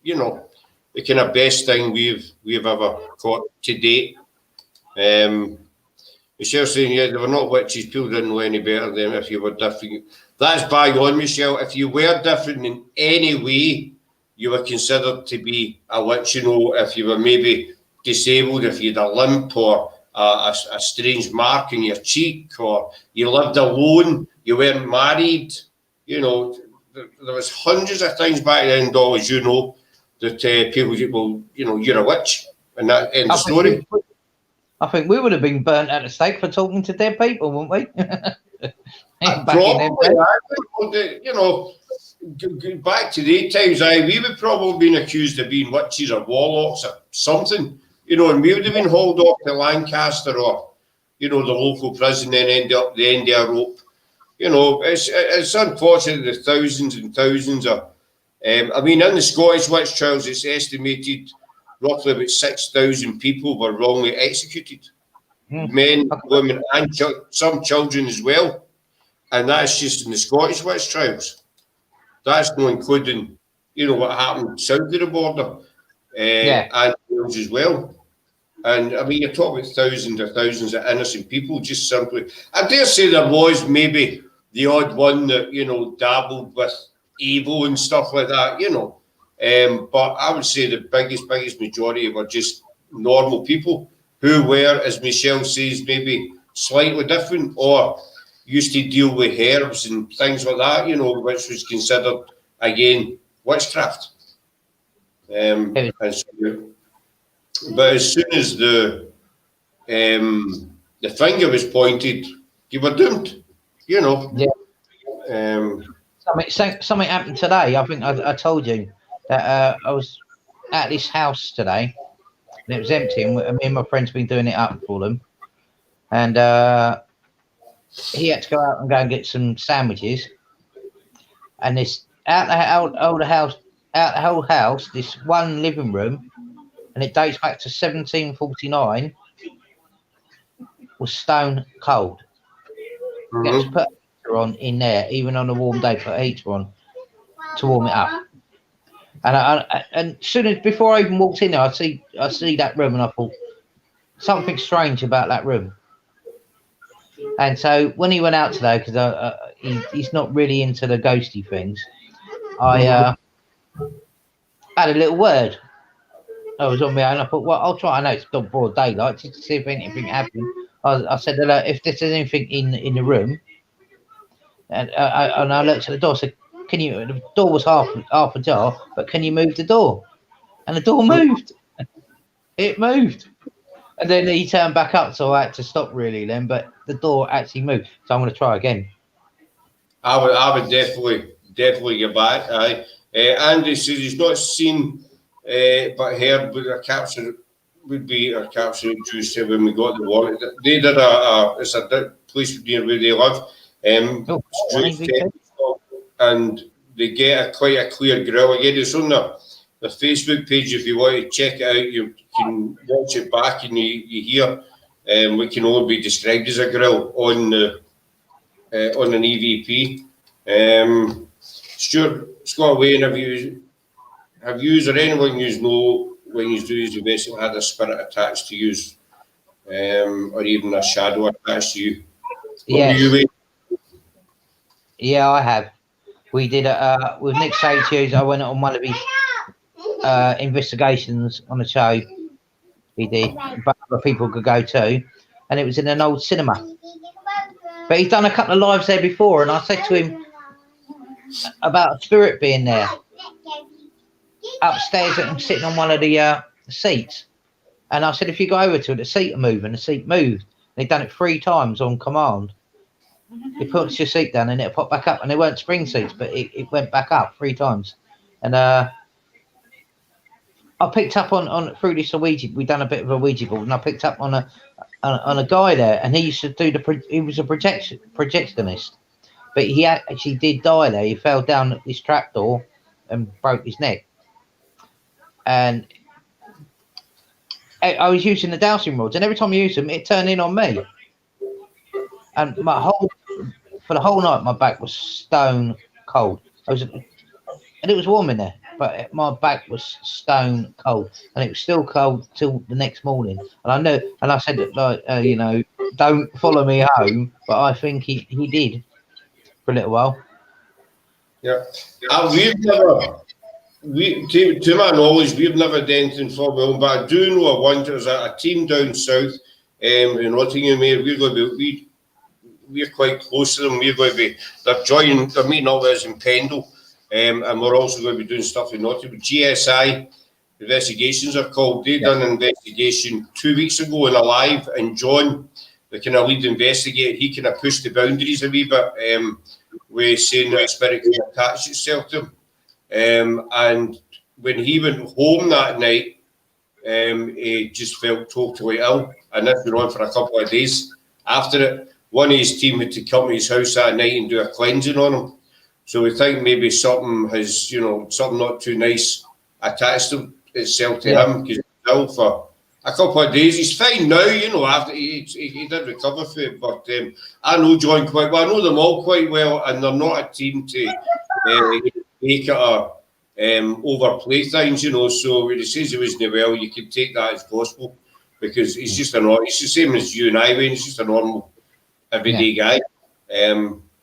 you know, the kind of best thing we've ever caught to date. Michelle saying, yeah, they were not witches. People didn't know any better than if you were different. That's bang on, Michelle. If you were different in any way, you were considered to be a witch. You know, if you were maybe disabled, if you had a limp or a strange mark in your cheek, or you lived alone, you weren't married. You know, there was hundreds of things back then, Doll, as you know, that people said, well, you know, you're a witch, and that end of story. I think we would have been burnt at the stake for talking to dead people, wouldn't we? Probably, you know, back to the times, we would probably been accused of being witches or warlocks or something, you know, and we would have been hauled off to Lancaster or, you know, the local prison, then end up the end of a rope. You know, it's unfortunate the thousands and thousands of, I mean, in the Scottish witch trials, it's estimated roughly about 6,000 people were wrongly executed. Men, women, and some children as well. And that's just in the Scottish witch trials. That's not including, you know, what happened south of the border and Wales as well. And I mean, you're talking about thousands of innocent people just simply. I dare say there was maybe the odd one that, you know, dabbled with evil and stuff like that, you know. But I would say the biggest majority were just normal people who were, as Michelle says, maybe slightly different or used to deal with herbs and things like that, you know, which was considered, again, witchcraft. And so, but as soon as the finger was pointed, you were doomed, you know. Yeah. Something happened today. I think I told you that I was at this house today, and it was empty, and me and my friends been doing it up for them, and he had to go out and get some sandwiches, and this out the whole house, this one living room, and it dates back to 1749, was stone cold. You had to put a heater on in there, even on a warm day, put a heater on to warm it up. And soon as before I even walked in there, I see that room, and I thought something strange about that room. And so when he went out today, because he's not really into the ghosty things, I had a little word. I was on my own. I thought, well, I'll try. I know it's not broad daylight, just to see if anything happened. I said, if there's anything in the room, and I looked at the door. I said, can you? The door was half ajar, but can you move the door? And the door moved. It moved. And then he turned back up, so I had to stop really then. But the door actually moved, so I'm going to try again. I would definitely get back. Andy says he's not seen, but heard. But a capture would be a capture juice when we got the warrant. They did it's a place near where they live. And they get quite a clear grill. Again, it's on the Facebook page. If you want to check it out, you can watch it back and you hear what can only be described as a grill on an EVP. Stuart, Scott Wayne, have you or anyone you know when you do you basically had a spirit attached to you, or even a shadow attached to you? Yes. Yeah, I have. We did with Nick Hughes. I went on one of his investigations on the show. He did, but other people could go too, and it was in an old cinema. But he's done a couple of lives there before, and I said to him about a spirit being there upstairs and sitting on one of the seats. And I said, if you go over to it, the seat will move, and the seat moved. They'd done it 3 times on command. It puts your seat down and it'll pop back up, and they weren't spring seats, but it went back up 3 times. And I picked up on through this Ouija. We'd done a bit of a Ouija board, and I picked up on a guy there, and he used to do he was a projectionist, but he actually did die there. He fell down at this trapdoor and broke his neck. and I was using the dowsing rods, and every time I used them, it turned in on me. And for the whole night, my back was stone cold. And it was warm in there, but my back was stone cold, and it was still cold till the next morning. And I know, and I said that, like, you know, don't follow me home, but I think he did for a little while. Yeah, we've never. To my knowledge, we've never done anything for Will, but I do know there's a team down south in Nottingham here. We're quite close to them. We're going to be, they're meeting up with us in Pendle, and we're also going to be doing stuff in Nottingham. GSI investigations are called. They done an investigation 2 weeks ago in Alive, and John, the kind of lead investigator, he kind of pushed the boundaries a wee bit, with saying that a spirit can attach itself to him. And when he went home that night, he just felt totally ill, and this went on for a couple of days. After it, one of his team had to come to his house that night and do a cleansing on him. So we think maybe something has, you know, something not too nice attached itself to him, because he's ill for a couple of days. He's fine now, you know, after he did recover from it. But I know John quite well. I know them all quite well, and they're not a team to make it or overplay things, you know. So when he says he wasn't well, you can take that as gospel, because he's just he's the same as you and I, Wayne. He's just a normal, everyday guy.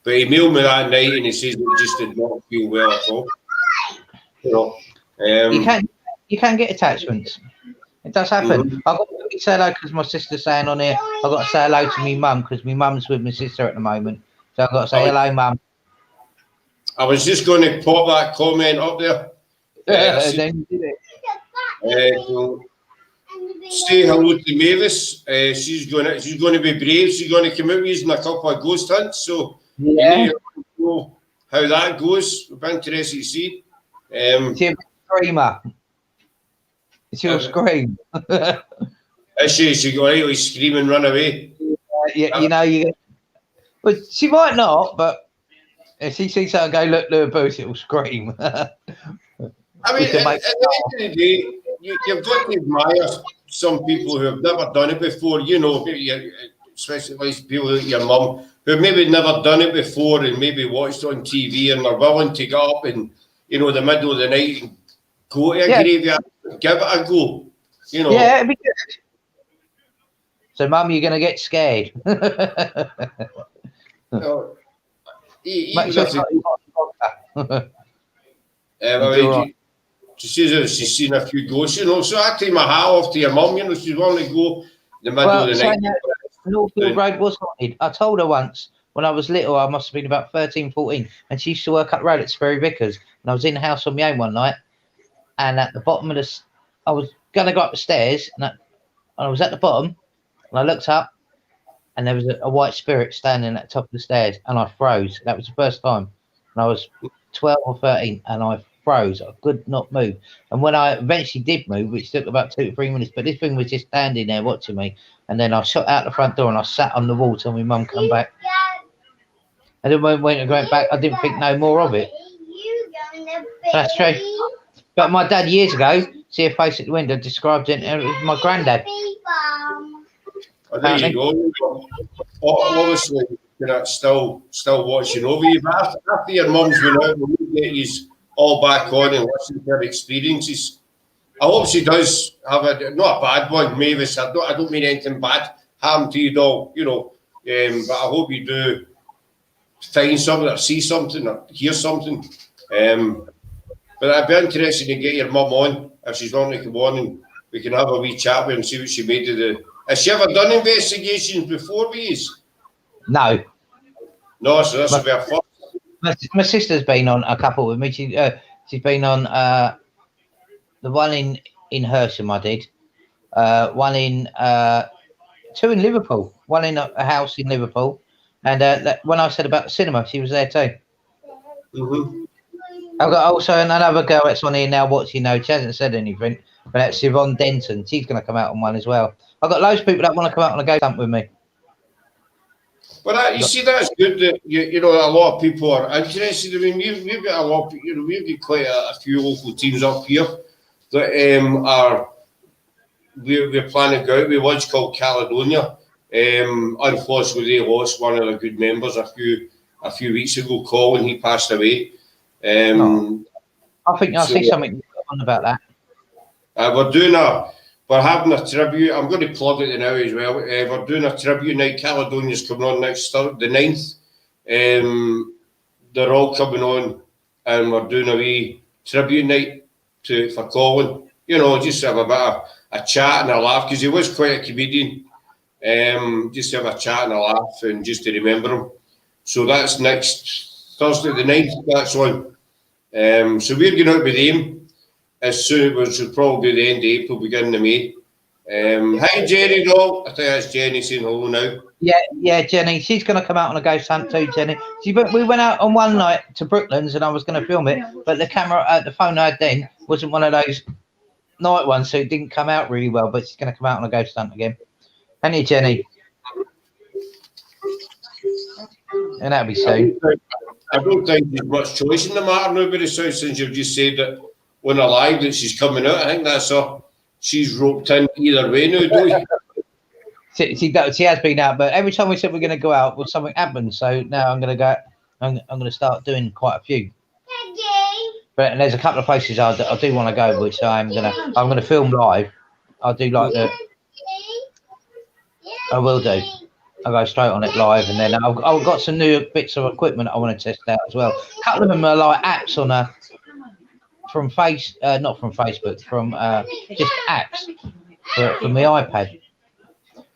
But he mailed me that night, and he says he just did not feel well at all. You know, you can get attachments. It does happen. I've got to say hello because my sister's saying on here. I've got to say hello to my mum because my mum's with my sister at the moment. So I've got to say hello, mum. I was just going to pop that comment up there. Then you did it. So say hello to Mavis. She's going to be brave. She's going to come out using a couple of ghost hunts. So yeah, you know how that goes. We've been interested to see. She's a screamer. She'll scream. She go right, scream and run away. Yeah, you know, but she might not, but if she sees something go, look, Booth, it'll scream. I mean, at the end of the day, you've got to admire some people who have never done it before, you know, especially people like your mum, who maybe never done it before and maybe watched on TV and are willing to get up in, you know, the middle of the night and go to a graveyard, give it a go, you know. Yeah, it'd be good. So, Mum, you're going to get scared. No, she says that she's seen a few ghosts, you know. So I take my hat off to your mum, you know. She's willing to go in the middle of the night. Northfield Road was haunted. I told her once when I was little, I must have been about 13, 14, and she used to work up the road at Sperry Vickers. And I was in the house on my own one night, and at the bottom of I was going to go up the stairs, and I was at the bottom, and I looked up, and there was a white spirit standing at the top of the stairs, and I froze. That was the first time. And I was 12 or 13, and I froze. I could not move. And when I eventually did move, which took about 2 to 3 minutes, but this thing was just standing there watching me. And then I shot out the front door, and I sat on the wall till my mum come back. And then when I went back, I didn't think no more of it. That's true. But my dad years ago, see a face at the window, described it, and it was my granddad. There you go. Obviously, you're not still watching over you. But after your mum's went out, we'll get you all back on and listen to her experiences. I hope she does have not a bad one, Mavis. I don't mean anything bad happened to you, doll, you know. But I hope you do find something or see something or hear something. But I'd be interested to get your mum on if she's wanting to come on, and we can have a wee chat with her and see what she made of the. Has she ever done investigations before these? No. No, so this will be a first. My sister's been on a couple with me. She's been on the one in Hersham I did. One in 2 in Liverpool. One in a house in Liverpool. And when I said about the cinema, she was there too. Mm-hmm. I've got also another girl that's on here now watching. No, she hasn't said anything. But that's Yvonne Denton. She's going to come out on one as well. I've got loads of people that want to come out on a ghost hunt with me. But you see, that's good that you know a lot of people are interested. I mean, we've got a lot. You know, we've got quite a few local teams up here that we're planning to go out with one's called Caledonia. Unfortunately, they lost one of the good members a few weeks ago. Colin, he passed away. I think I'll see something on about that. We're having a tribute. I'm going to plug it now as well. We're doing a tribute night. Caledonia's coming on next Thursday, the 9th. They're all coming on, and we're doing a wee tribute night for Colin. You know, just have a bit of a chat and a laugh, because he was quite a comedian. Just have a chat and a laugh, and just to remember him. So that's next Thursday, the 9th. That's on. So we're going out with him as soon, which will probably be the end of April, beginning of May. Hi, Jenny, Roll. I think that's Jenny saying hello now. Yeah, Jenny. She's going to come out on a ghost hunt too, Jenny. We went out on one night to Brooklands, and I was going to film it, but the camera, the phone I had then wasn't one of those night ones, so it didn't come out really well. But she's going to come out on a ghost hunt again. Ain't you, Jenny? And that'll be soon. I don't think there's much choice in the matter now, but since you've just said that on a live that she's coming out, I think that's her. She's roped in either way now, don't you? She has been out, but every time we said we're going to go out, well, something happened. So now I'm going to go. I'm going to start doing quite a few. But there's a couple of places I do want to go, which I'm going to film live. I'll do like I will do. I'll go straight on it live, and then I've got some new bits of equipment I want to test out as well. A couple of them are like apps on not from Facebook, from just apps for my iPad.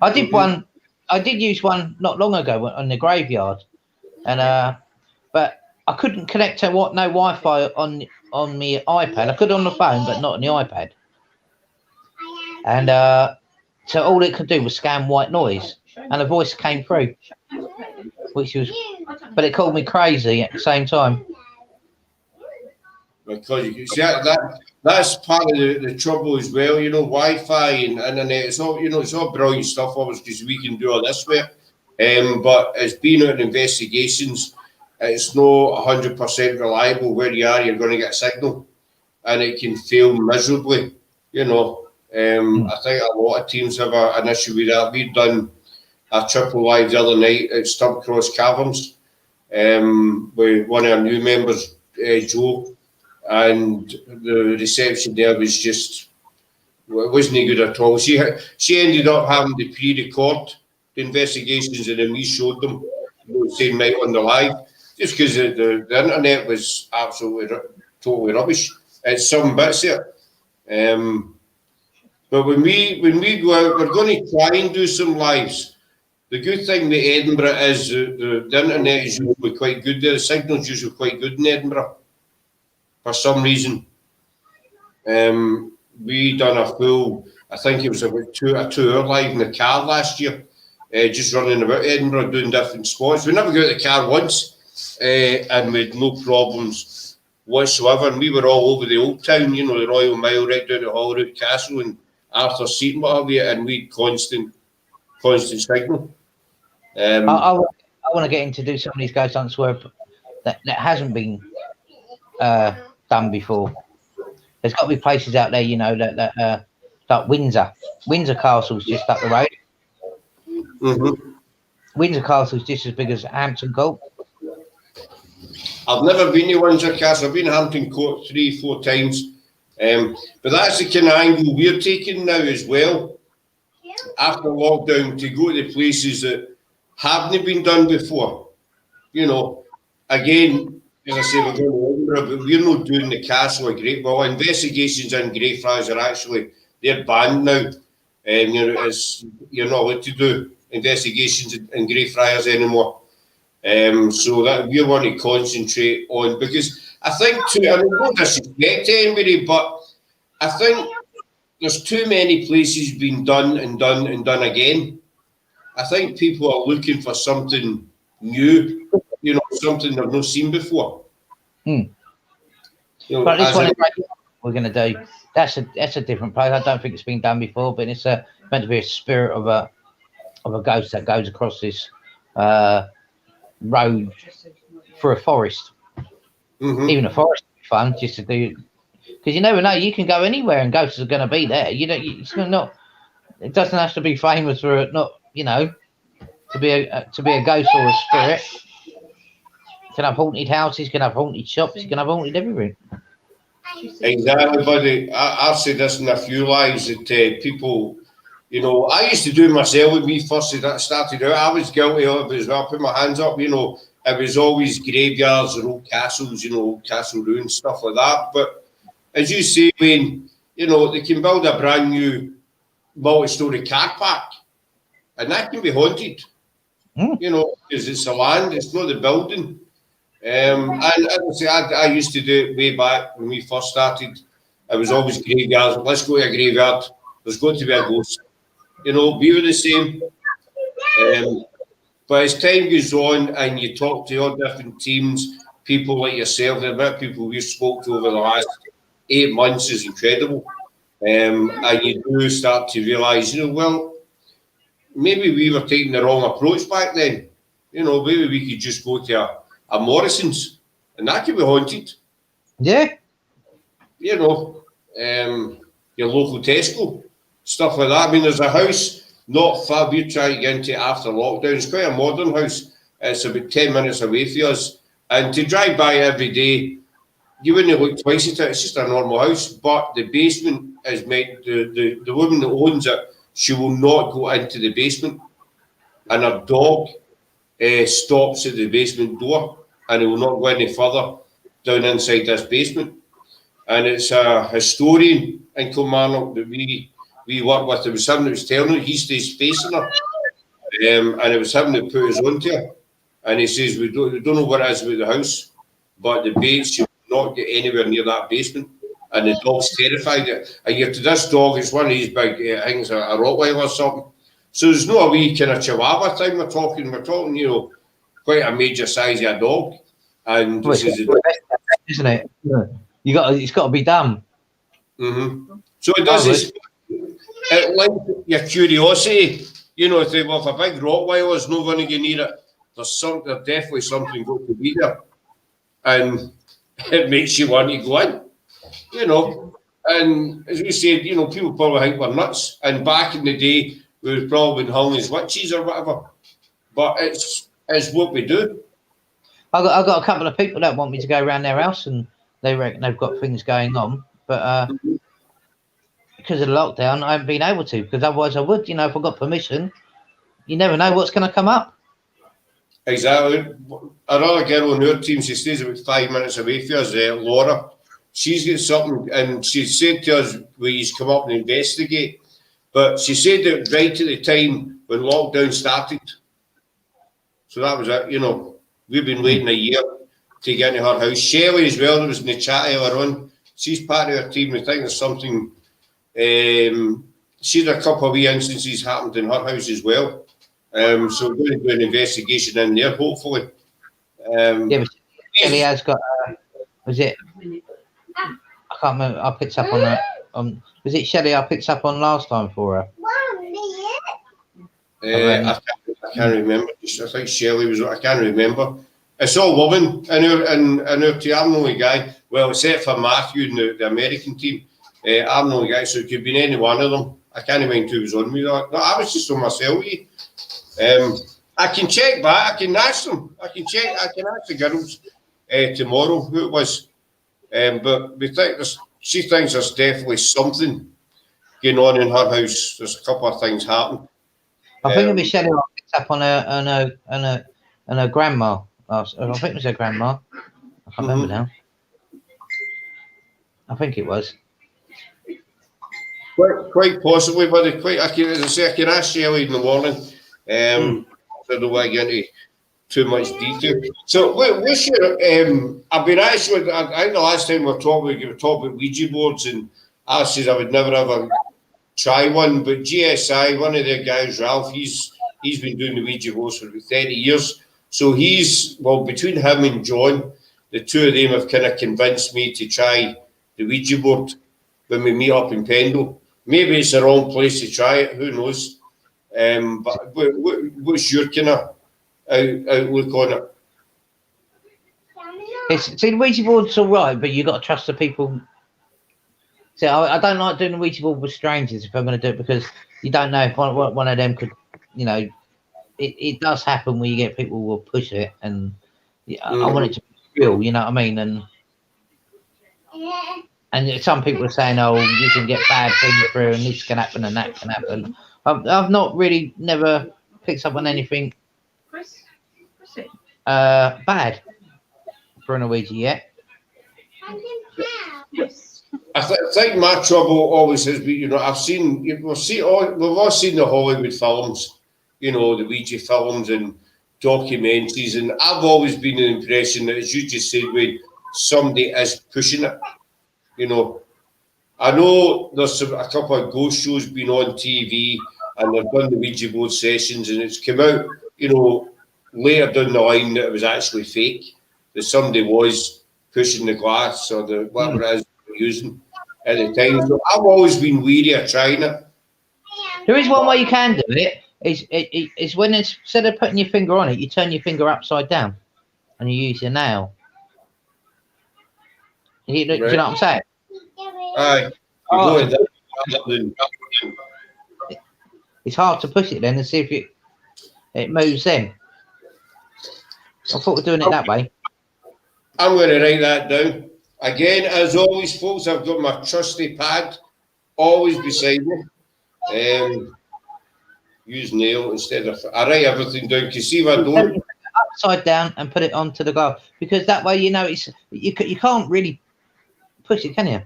I did use one not long ago on the graveyard, and but I couldn't connect to no Wi-Fi on my iPad. I could on the phone, but not on the iPad. And so all it could do was scan white noise, and a voice came through, but it called me crazy at the same time. Because you see that's part of the trouble as well. You know, Wi-Fi and internet. It's all it's all brilliant stuff, obviously, because we can do all this with it. But it's been out in investigations. It's not 100% reliable where you are. You're going to get a signal, and it can fail miserably. You know. I think a lot of teams have an issue with that. We've done a triple live the other night at Stumpcross Caverns with one of our new members, Joe, and the reception there was just, well, it wasn't good at all. She ended up having to pre-record the investigations, and then we showed them the same night on the live, just because the internet was absolutely totally rubbish at some bits there. But when we go out, we're going to try and do some lives. The good thing with Edinburgh is the internet is usually quite good there. The signal's usually quite good in Edinburgh for some reason. We done a full, I think it was about a 2-hour live in the car last year, just running about Edinburgh doing different spots. We never got out of the car once, and we had no problems whatsoever. And we were all over the old town, you know, the Royal Mile, right down to Holyrood Castle and Arthur Seat and what have you, and we constant signal. I want to get him to do some of these ghost hunts where that hasn't been done before. There's got to be places out there, you know, that like Windsor Castle's just up the road. Mm-hmm. Windsor Castle's just as big as Hampton Court. I've never been to Windsor Castle. I've been to Hampton Court 3-4 times. But that's the kind of angle we're taking now as well, after lockdown, to go to the places that haven't been done before. You know, again, as I say, we're going to Edinburgh, but we're not doing the castle or Well, investigations in Greyfriars are actually, they're banned now. You know, you're not allowed to do investigations in Greyfriars anymore. So that we want to concentrate on, because I think I don't disrespect anybody, but I think there's too many places being done and done and done again. I think people are looking for something new, you know, something they've not seen before. You know, but this one we're going to do, that's a different place. I don't think it's been done before, but it's meant to be a spirit of a ghost that goes across this road through a forest. Mm-hmm. Even a forest would be fun just to do, Because you never know, you can go anywhere and ghosts are going to be there. You don't. It's not. It doesn't have to be famous for it. Not to be a ghost or a spirit. You can have haunted houses. You can have haunted shops. You can have haunted everything. Exactly, buddy. I've said this in a few lives that people, I used to do it myself when we first started out. I was guilty of it as well. I put my hands up. It was always graveyards and old castles, old castle ruins, stuff like that. But as you say, Wayne, they can build a brand new multi-story car park, and that can be haunted. Because it's the land, it's not the building. And as I say, I used to do it way back when we first started. It was always graveyards. Let's go to a graveyard. There's going to be a ghost. We were the same. But as time goes on and you talk to all different teams, people like yourself, the amount of people we've spoke to over the last 8 months is incredible. And you do start to realise, well, maybe we were taking the wrong approach back then. Maybe we could just go to a Morrison's, and that could be haunted. Yeah. Your local Tesco, stuff like that. I mean, there's a house not far, we're trying to get into after lockdown. It's quite a modern house. It's about 10 minutes away from us. And to drive by every day, you wouldn't look twice at it. It's just a normal house. But the basement is meant, the woman that owns it, she will not go into the basement. And her dog stops at the basement door, and it will not go any further down inside this basement. And it's a historian in Kilmarnock that we work with. It was him that was telling her, he stays facing her, and it was him that put us onto her. And he says, we don't know what it is about the house, but the bait, she will not get anywhere near that basement. And the dog's terrified. And yet to this dog, it's one of these big, I think it's a Rottweiler or something. So there's no a wee kind of Chihuahua thing we're talking, quite a major size of a dog. And this is isn't it? It's got to be done. Mm-hmm. So it does. It links your curiosity. If a big Rottweiler is not going to get near it, there's definitely something going to be there, and it makes you want to go in. And as we said, people probably think we're nuts. And back in the day, we would probably been hung as witches or whatever. But it's what we do. I've got a couple of people that want me to go around their house, and they reckon they've got things going on. But because of the lockdown, I haven't been able to, because otherwise I would, if I got permission. You never know what's going to come up. Exactly. Another girl on her team, she stays about 5 minutes away from us, Laura. She's got something, and she said to us, we'll come up and investigate. But she said that right at the time when lockdown started. So that was it, We've been waiting a year to get into her house. Shelley as well, that was in the chat earlier on. She's part of her team. I think there's something, she's a couple of wee instances happened in her house as well. So we're going to do an investigation in there, hopefully. But Shelley has got, was it? I can't remember. I picked up on that. Was it Shelley I picked up on last time for her? I can't remember. I think Shelley was. I can't remember. It's all women in our team. I'm the only guy. Well, except for Matthew and the American team. I'm the only guy, so it could be any one of them. I can't mind who was on me. No, I was just on myself. I can check back. I can ask them. I can ask the girls tomorrow who it was. But she thinks there's definitely something going on in her house. There's a couple of things happening. I think it was Shelley I picked up on her grandma. I think it was her grandma. I can't remember now. I think it was. Quite possibly, but I can ask Shelley in the morning. I don't want to get into too much detail. So, what's your? I've been asked. I think the last time we were talking about Ouija boards, and I said I would never ever try one. But GSI, one of their guys, Ralph, he's been doing the Ouija boards for about 30 years. So between him and John, the two of them have kind of convinced me to try the Ouija board when we meet up in Pendle. Maybe it's the wrong place to try it. Who knows? But what's your kind of outlook on it? See, the Ouija board's all right, but you got to trust the people So I don't like doing the Ouija board with strangers if I'm going to do it, because you don't know if one of them could, you know, it does happen where you get people who will push it, and I want it to be real, you know what I mean? And some people are saying, oh, you can get bad things through, and this can happen and that can happen. I've not really never picked up on anything bad for an Ouija yet. I think my trouble always has been, you know, we've all seen the Hollywood films, you know, the Ouija films and documentaries, and I've always been in the impression that, as you just said, when somebody is pushing it, you know. I know there's a couple of ghost shows been on TV, and they've done the Ouija board sessions, and it's come out, you know, later down the line that it was actually fake, that somebody was pushing the glass or the whatever it is they're using at the time. So I've always been weary of trying it. There is one way you can do it. It's when instead of putting your finger on it, you turn your finger upside down and you use your nail. Do you know what I'm saying? Aye. It's hard to push it then and see if it moves then. I thought we're doing it that way. I'm going to write that down. Again, as always, folks, I've got my trusty pad always beside me. Use nail instead of... I write everything down, because see if I don't... Upside down and put it onto the glass, because that way, you know, you can't really push it, can you?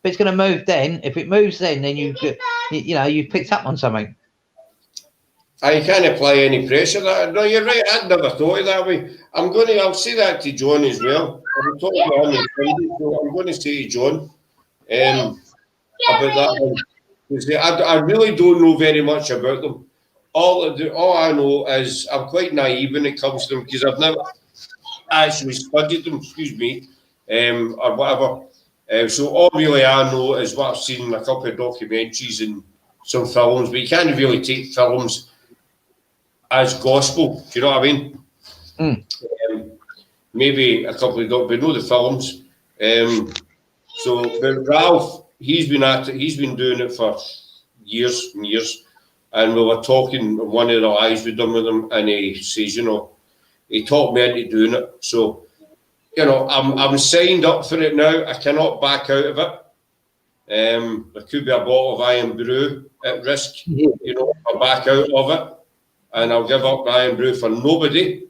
But it's going to move then. If it moves then you've picked up on something. I can't apply any pressure. No, you're right. I'd never thought of that way. I'll say that to John as well. I'm talking to him on Friday, so I'm going to say to John about that one. I really don't know very much about them. All I know is I'm quite naive when it comes to them, because I've never actually studied them, or whatever. So all really I know is what I've seen in a couple of documentaries and some films, but you can't really take films as gospel. Do you know what I mean? Maybe a couple of but know the films. But Ralph, he's been doing it for years and years, and we were talking on one of the lives we've done with him, and he says, you know, he talked me into doing it. So, you know, I'm signed up for it now. I cannot back out of it. There could be a bottle of Iron Brew at risk, you know, I'll back out of it, and I'll give up the Iron Brew for nobody.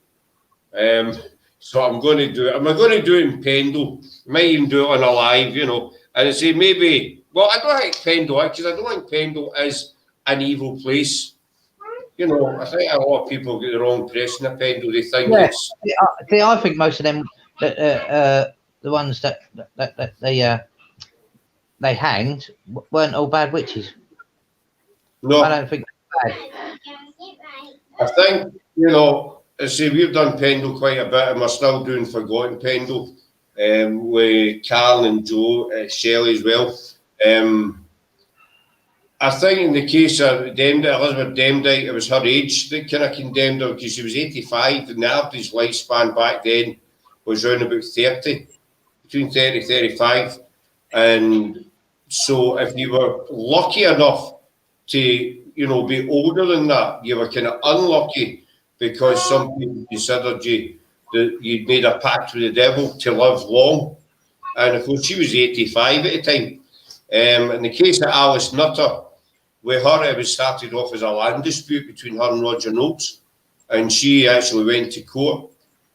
So I'm going to do it. Am I going to do it in Pendle? Might even do it on a live, you know. And I say maybe, well, I don't like Pendle, because I don't think Pendle is an evil place. You know, I think a lot of people get the wrong impression of Pendle. They think it's... I think most of them, the ones that they hanged weren't all bad witches. No. I don't think they're bad. I think, you know, I say we've done Pendle quite a bit, and we're still doing Forgotten Pendle with Carl and Joe, Shelley as well. I think in the case of Elizabeth Demdike, it was her age that kind of condemned her, because she was 85, and the average lifespan back then was around about 30, between 30 and 35. And so if you were lucky enough to, you know, be older than that, you were kind of unlucky, because some people considered you'd made a pact with the devil to live long. And of course, she was 85 at the time. In the case of Alice Nutter, with her, it was started off as a land dispute between her and Roger Noakes, and she actually went to court,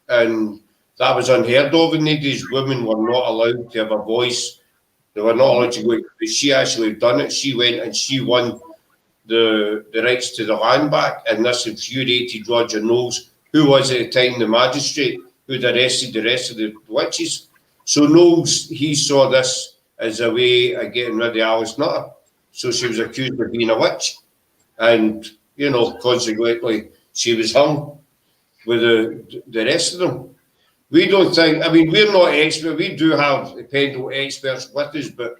and that was unheard of in the days. Women were not allowed to have a voice. They were not allowed to go, but she actually done it. She went and she won the rights to the land back, and this infuriated Roger Knowles, who was at the time the magistrate who'd arrested the rest of the witches. So Knowles, he saw this as a way of getting rid of Alice Nutter. So she was accused of being a witch, and, you know, consequently, she was hung with the rest of them. We don't think, I mean, we're not experts. We do have Pendle experts with us, but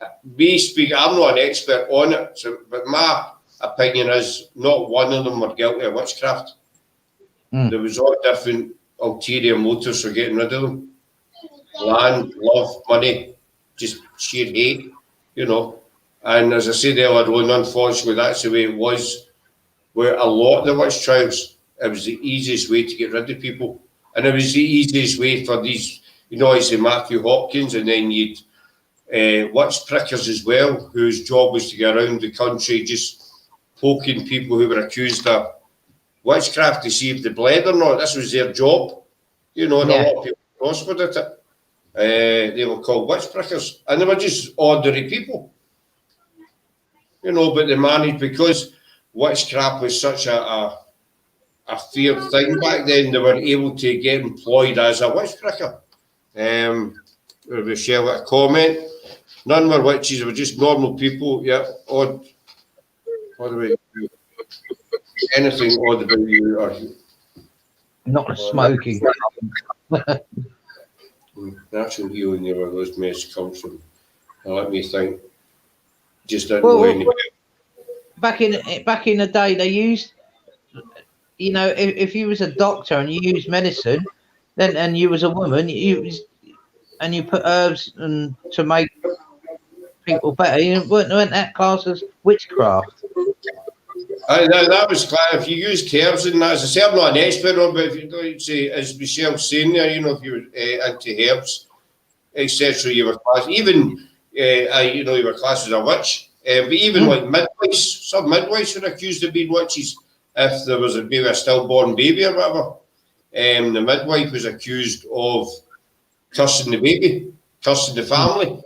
I'm not an expert on it. So, but my opinion is not one of them were guilty of witchcraft. There was all different ulterior motives for getting rid of them. Land, love, money, just sheer hate, you know. And as I said earlier on, unfortunately, that's the way it was. Where a lot of the witch trials, it was the easiest way to get rid of people. And it was the easiest way for these, you know, as Matthew Hopkins, and then you'd witch prickers as well, whose job was to go around the country just poking people who were accused of witchcraft to see if they bled or not. This was their job, you know, and a lot of people prospered at it. They were called witch prickers, and they were just ordinary people, you know, but they managed, because witchcraft was such a feared thing back then, they were able to get employed as a witch pricker. Michelle, a comment. None were witches, they were just normal people. Yeah, odd. What do we do? Anything odd about you? Or not smoking. Natural healing, where those mess comes from. Now, let me think. Just didn't know any. Back in the day, they used, you know, if you was a doctor and you used medicine, then and you was a woman, you put herbs and to make people better. You weren't that class as witchcraft. That was clear. If you used herbs and that, as I say, I'm not an expert on, but if you don't say, as Michelle's saying there, you know, if you were into herbs, etc., you were classed. Even you know, you were classed as a witch. But even like midwives, some midwives were accused of being witches if there was maybe a stillborn baby or whatever. The midwife was accused of cursing the baby, cursing the family,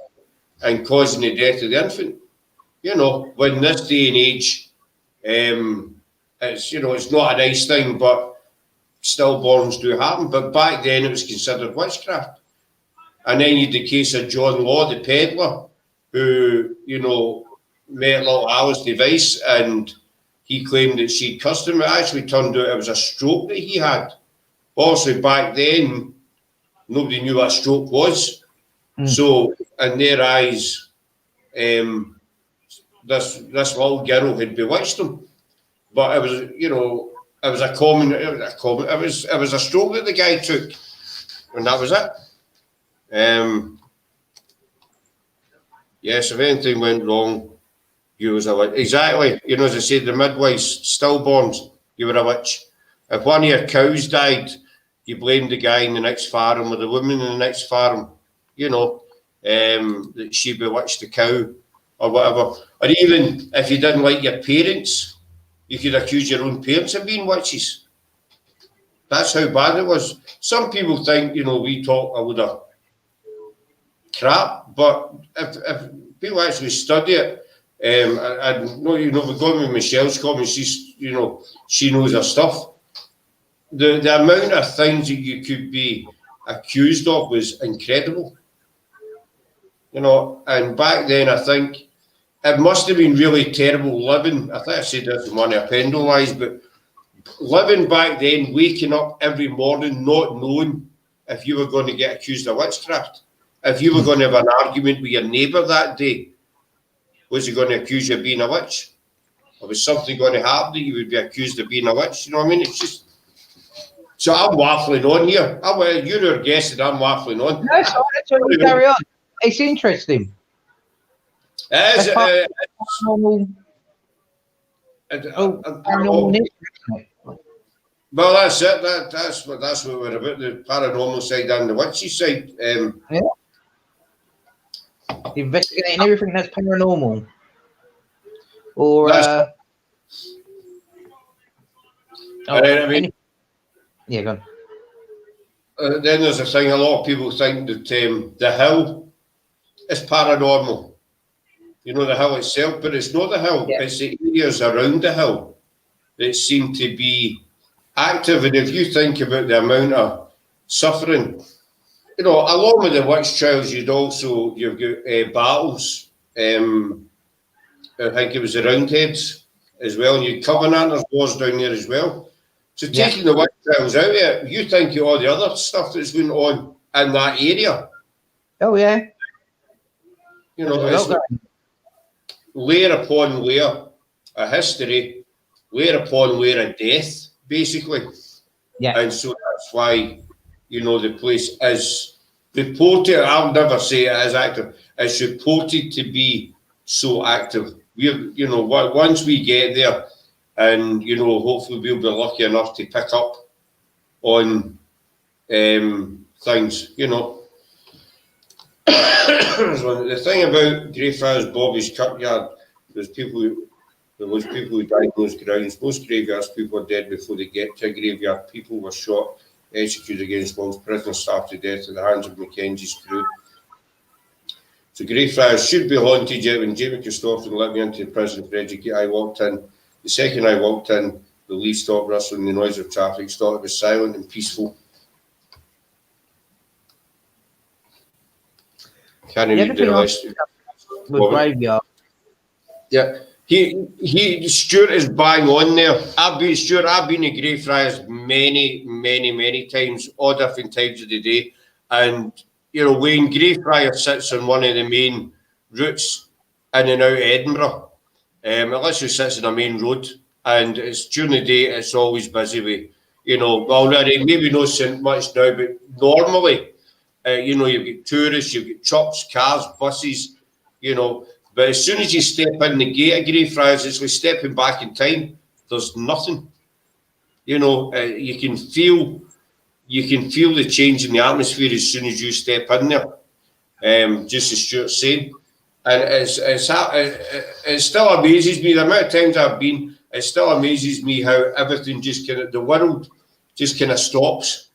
and causing the death of the infant. You know, when this day and age, it's, you know, it's not a nice thing, but stillborns do happen. But back then it was considered witchcraft. And then you had the case of John Law, the peddler, who, you know, met little Alice Device, and he claimed that she'd cursed him. It actually turned out it was a stroke that he had. Also, back then, nobody knew what a stroke was. So, in their eyes, this little girl had bewitched him. But it was, you know, it was a stroke that the guy took, and that was it. Yes, if anything went wrong, you was a witch. Exactly. You know, as I said, the midwives, stillborns, you were a witch. If one of your cows died, you blamed the guy in the next farm or the woman in the next farm, you know, that she bewitched the cow or whatever. Or even if you didn't like your parents, you could accuse your own parents of being witches. That's how bad it was. Some people think, you know, we talk a load of crap, but if people actually study it, I know, you know, we're going with Michelle's comments, she's, you know, she knows her stuff. The amount of things that you could be accused of was incredible. You know, and back then I think it must have been really terrible living. I think I said this in one of Appendal Lies, but living back then, waking up every morning not knowing if you were going to get accused of witchcraft. If you were going to have an argument with your neighbour that day, was he going to accuse you of being a witch? Or was something going to happen that you would be accused of being a witch? You know what I mean? It's just... So I'm waffling on here. You're our guest and I'm waffling on. No, sorry, that's what you carry on. It's interesting. It's paranormal. Well, that's it. That's what we're about, the paranormal side and the witchy side. Yeah. Investigating everything that's paranormal. Or I mean, yeah, go then on. there's a thing, a lot of people think that the hill is paranormal. You know, the hill itself, but it's not the hill. Yeah. It's the areas around the hill that seem to be active. And if you think about the amount of suffering, you know, along with the witch trials, you've got battles. I think it was the Roundheads as well, and you Covenanters wars down there as well. So taking the witch trials out of it, you think of all the other stuff that's going on in that area. Oh yeah. You know, it's layer upon layer of history, layer upon layer of death, basically. Yeah. And so that's why, you know, the place is reported, I'll never say it is active, it's reported to be so active. We're, you know, once we get there, and, you know, hopefully we'll be lucky enough to pick up on things, you know. The thing about Greyfriars Bobby's Kirkyard, there was people who died in those grounds. Most graveyards, people are dead before they get to a graveyard. People were shot, executed against wills, prisoners starved to death at the hands of Mackenzie's crew. So Greyfriars should be haunted yet. When Jamie Christopher let me into the prison for education, I walked in. The second I walked in, the leaves stopped rustling, the noise of traffic stopped. It was silent and peaceful. Can't read the list. With graveyard. Yeah, Stuart is bang on there. I've been to Greyfriars many times, all different times of the day, and you know, when Greyfriars sits on one of the main routes in and out of Edinburgh, it literally sits on a main road, and it's during the day it's always busy with, you know, already maybe not so much now, but normally, you know, you've got tourists, you've got trucks, cars, buses, you know. But as soon as you step in the gate of Greyfriars, it's like stepping back in time. There's nothing. You know, you can feel the change in the atmosphere as soon as you step in there. Just as Stuart's saying, and it still amazes me the amount of times I've been. It still amazes me how everything just the world just kind of stops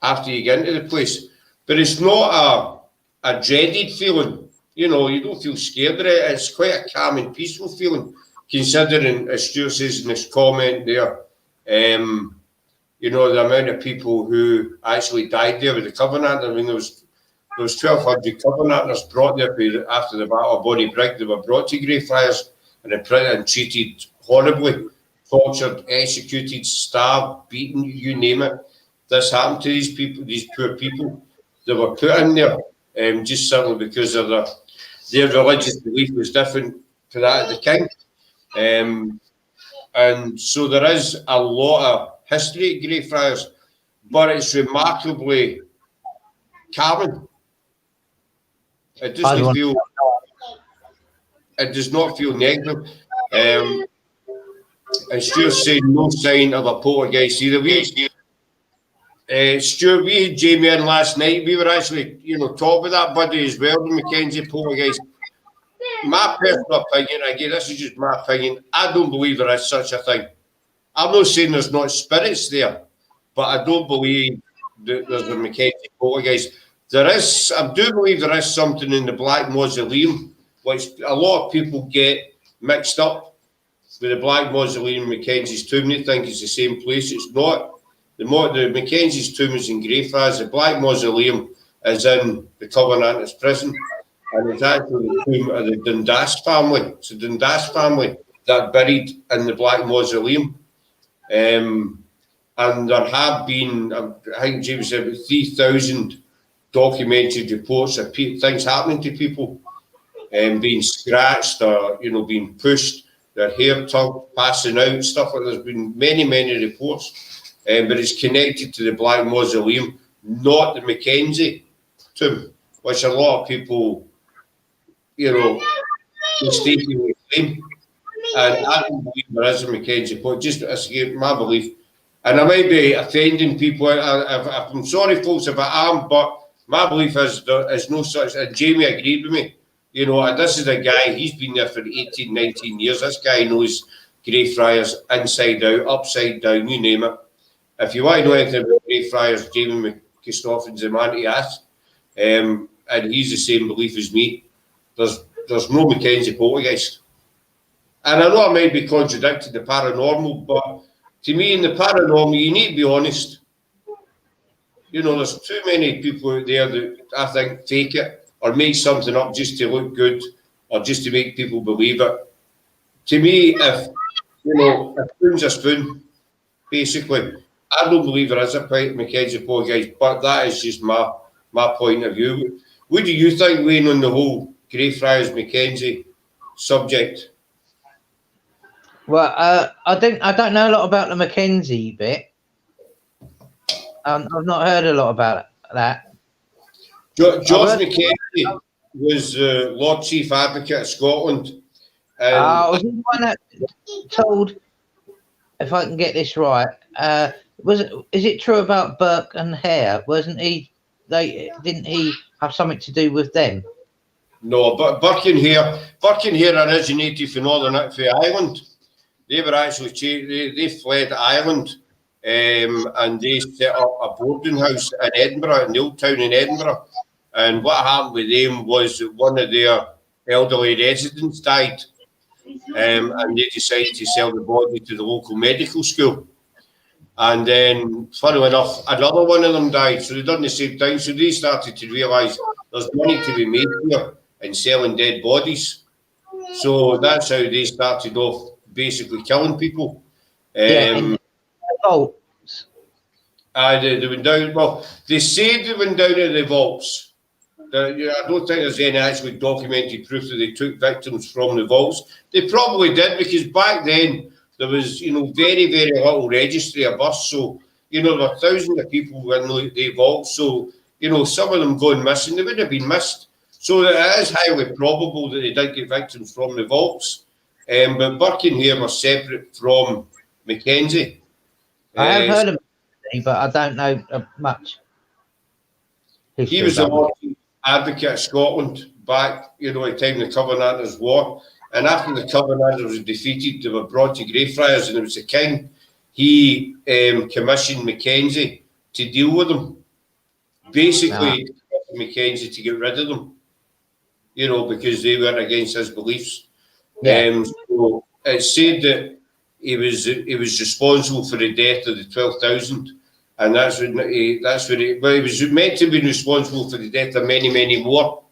after you get into the place. But it's not a dreaded feeling. You know, you don't feel scared of it. It's quite a calm and peaceful feeling, considering, as Stuart says in his comment there, you know, the amount of people who actually died there with the Covenant. I mean, there was 1,200 Covenanters brought there after the Battle of Bonnybrig. They were brought to Greyfriars and treated horribly, tortured, executed, starved, beaten, you name it. This happened to these people, these poor people. They were put in there just simply because of their religious belief was different to that of the king. And so there is a lot of history at Greyfriars, but it's remarkably calming. It does not feel negative. And Stuart's saying no sign of a poltergeist either. Stuart, we had Jamie in last night. We were actually, you know, talking about that buddy as well, the Mackenzie poltergeist. My personal opinion, again, this is just my opinion, I don't believe there is such a thing. I'm not saying there's not spirits there, but I don't believe that there's a Mackenzie poltergeist. I do believe there is something in the Black Mausoleum, which a lot of people get mixed up with the Black Mausoleum and Mackenzie's tomb. They think it's the same place. It's not. The Mackenzie's tomb is in Greyfriars. The Black Mausoleum is in the Covenanters prison, and it's actually the tomb of the Dundas family. It's the Dundas family that are buried in the Black Mausoleum. And there have been, I think James said, about 3,000 documented reports of things happening to people, being scratched or, you know, being pushed, their hair tugged, passing out, stuff like that. There's been many reports. But it's connected to the Black Mausoleum, not the Mackenzie tomb, which a lot of people, you know, mistakenly claim. And I don't believe there is a Mackenzie point, just as my belief. And I might be offending people. I'm sorry, folks, if I am, but my belief is there is no such. And Jamie agreed with me. You know, and this is a guy, he's been there for 18, 19 years. This guy knows Greyfriars inside out, upside down, you name it. If you want to know anything about Greyfriars, Jamie McChristopher's the man to ask, and he's the same belief as me. There's no Mackenzie poltergeist. And I know I might be contradicting the paranormal, but to me, in the paranormal, you need to be honest. You know, there's too many people out there that I think fake it or make something up just to look good or just to make people believe it. To me, if spoon's a spoon, basically. I don't believe there is a Mackenzie poltergeist, but that is just my point of view. What do you think, Wayne, on the whole Greyfriars Mackenzie subject? Well, I don't know a lot about the Mackenzie bit. I've not heard a lot about that. George McKenzie was Lord Chief Advocate of Scotland. And was he the one that told, if I can get this right, is it true about Burke and Hare? Wasn't he? Didn't he have something to do with them? no, but Burke and Hare originated from Ireland. They were actually they fled Ireland, and they set up a boarding house in Edinburgh, in the old town in Edinburgh. And what happened with them was that one of their elderly residents died, and they decided to sell the body to the local medical school. And then, funnily enough, another one of them died. So they done the same thing. So they started to realise there's money to be made here in selling dead bodies. So that's how they started off, basically killing people. They went down. Well, they say they went down in the vaults. I don't think there's any actually documented proof that they took victims from the vaults. They probably did, because back then there was, very, very little registry of births. So, there were thousands of people in the vaults. So, some of them going missing, they wouldn't have been missed. So it is highly probable that they did get victims from the vaults. But Burke and Hare were separate from Mackenzie. I have heard of him, but I don't know much. He was the Lord Advocate of Scotland back, at the time of the Covenanters' War. And after the Covenanters was defeated, they were brought to Greyfriars, and it was the king. He commissioned Mackenzie to deal with them. Basically, Mackenzie to get rid of them, because they were against his beliefs. Yeah. So it's said that he was responsible for the death of the 12,000, and he was meant to be responsible for the death of many, many more.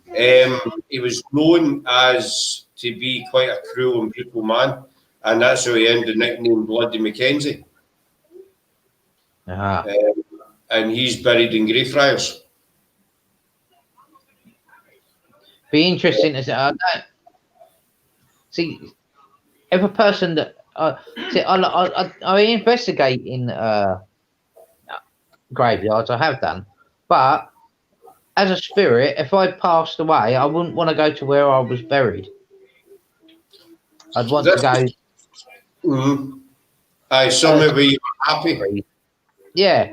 He was known as to be quite a cruel and brutal man, and that's how he earned the nickname Bloody Mackenzie. And he's buried in Greyfriars. Be interesting to see if a person that I investigate in graveyards. I have done, but as a spirit, if I passed away, I wouldn't want to go to where I was buried. I'd want to go. Somewhere where you were happy. Yeah,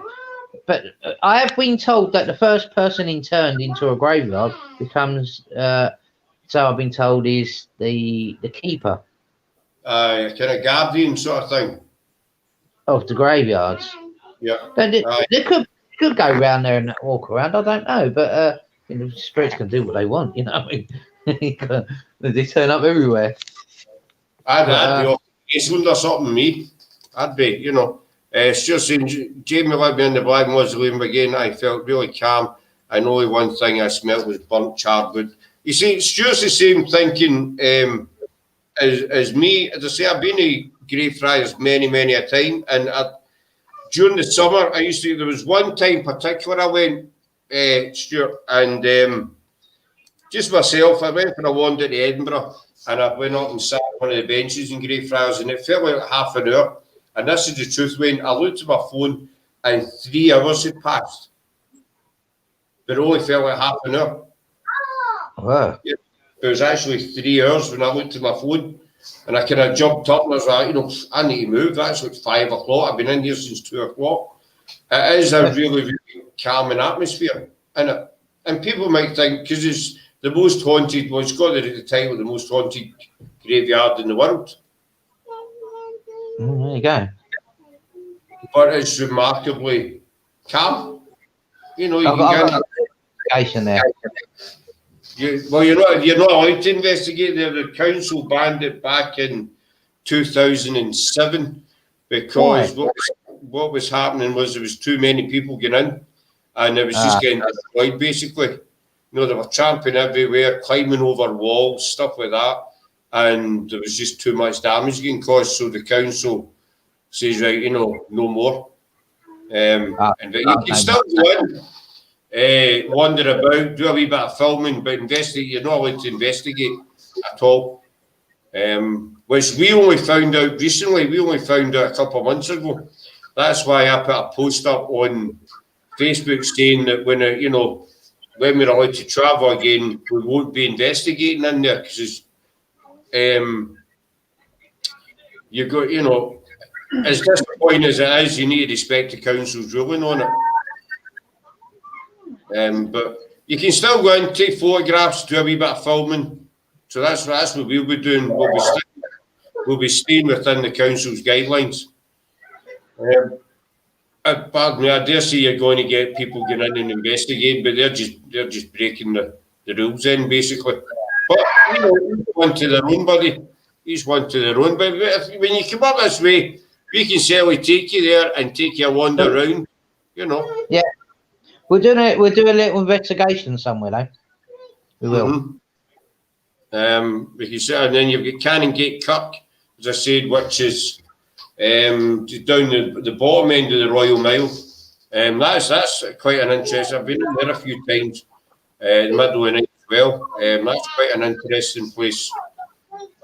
but I have been told that the first person interned into a graveyard becomes. So I've been told is the keeper. Kind of guardian sort of thing. Of the graveyards. Yeah. They could go around there and walk around. I don't know, but spirits can do what they want. They turn up everywhere. I'd be off Iceland or something, me. I'd be, it's just Jamie led me in the Black Mausoleum again. I felt really calm. And only one thing I smelled was burnt charred wood. You see, Stuart's the same thinking as me. As I say, I've been to Greyfriars many, many a time. And during the summer, there was one time in particular I went, Stuart, and just myself, I went for a wander to Edinburgh, and I went up and sat on one of the benches in Greyfriars, and it felt like half an hour. And this is the truth, Wayne. I looked at my phone, and 3 hours had passed. But it only felt like half an hour. Wow. Yeah, it was actually 3 hours when I looked at my phone, and I kind of jumped up and I was like, I need to move. That's like 5 o'clock. I've been in here since 2 o'clock. It is a really, really calming atmosphere. And people might think, because it's the most haunted, it's got the title, the most haunted graveyard in the world. There you go. But it's remarkably calm. You can get there. You're not allowed to investigate there. The council banned it back in 2007 because what was happening was there was too many people getting in, and it was just getting destroyed basically. They were tramping everywhere, climbing over walls, stuff like that, and there was just too much damage getting caused. So the council says, right, no more. And you can still go in. Wander about, do a wee bit of filming, but investigate. You're not allowed to investigate at all. Which we only found out recently. We only found out a couple of months ago. That's why I put a post up on Facebook saying that when when we're allowed to travel again, we won't be investigating in there because you got, you know, as disappointing as it is, you need to respect the council's ruling on it. But you can still go and take photographs, do a wee bit of filming. So that's what we'll be doing. We'll be staying within the council's guidelines. Pardon me, I dare say you're going to get people going in and investigating, but they're just breaking the rules in, basically. But you know, each one to their own, buddy. Each one to their own. But when you come up this way, we can certainly take you there and take you a wander around. You know. Yeah, we'll do a little investigation somewhere, though. We will. We can say, and then you've got Canongate Kirk, as I said, which is down the bottom end of the Royal Mile. That's quite an interesting. I've been in there a few times in the middle of the night as well. That's quite an interesting place.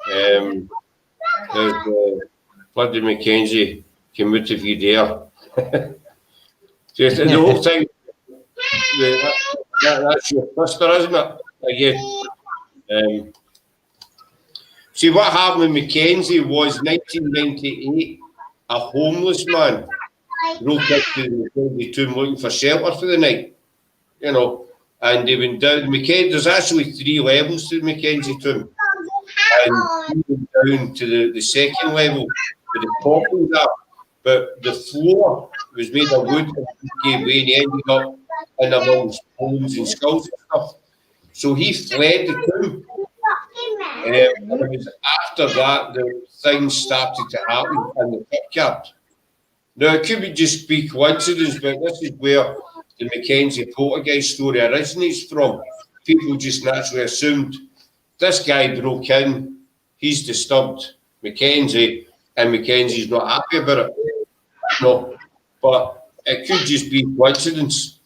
There's Bloody Mackenzie came out of you there. Just the whole time. That's your sister, isn't it? Again. See, what happened with Mackenzie was 1998, a homeless man broke into the Mackenzie tomb looking for shelter for the night, you know, and they went down. There's actually 3 levels to the Mackenzie tomb, and he went down to the second level where the coffins are, but the floor was made of wood and he gave way and he ended up in amongst bones and skulls and stuff. So he fled the tomb. And it was after that the things started to happen in the kirkyard. Now it could just be coincidence, but this is where the Mackenzie poltergeist story originates from. People just naturally assumed this guy broke in, he's disturbed Mackenzie, and Mackenzie's not happy about it. No, but it could just be coincidence.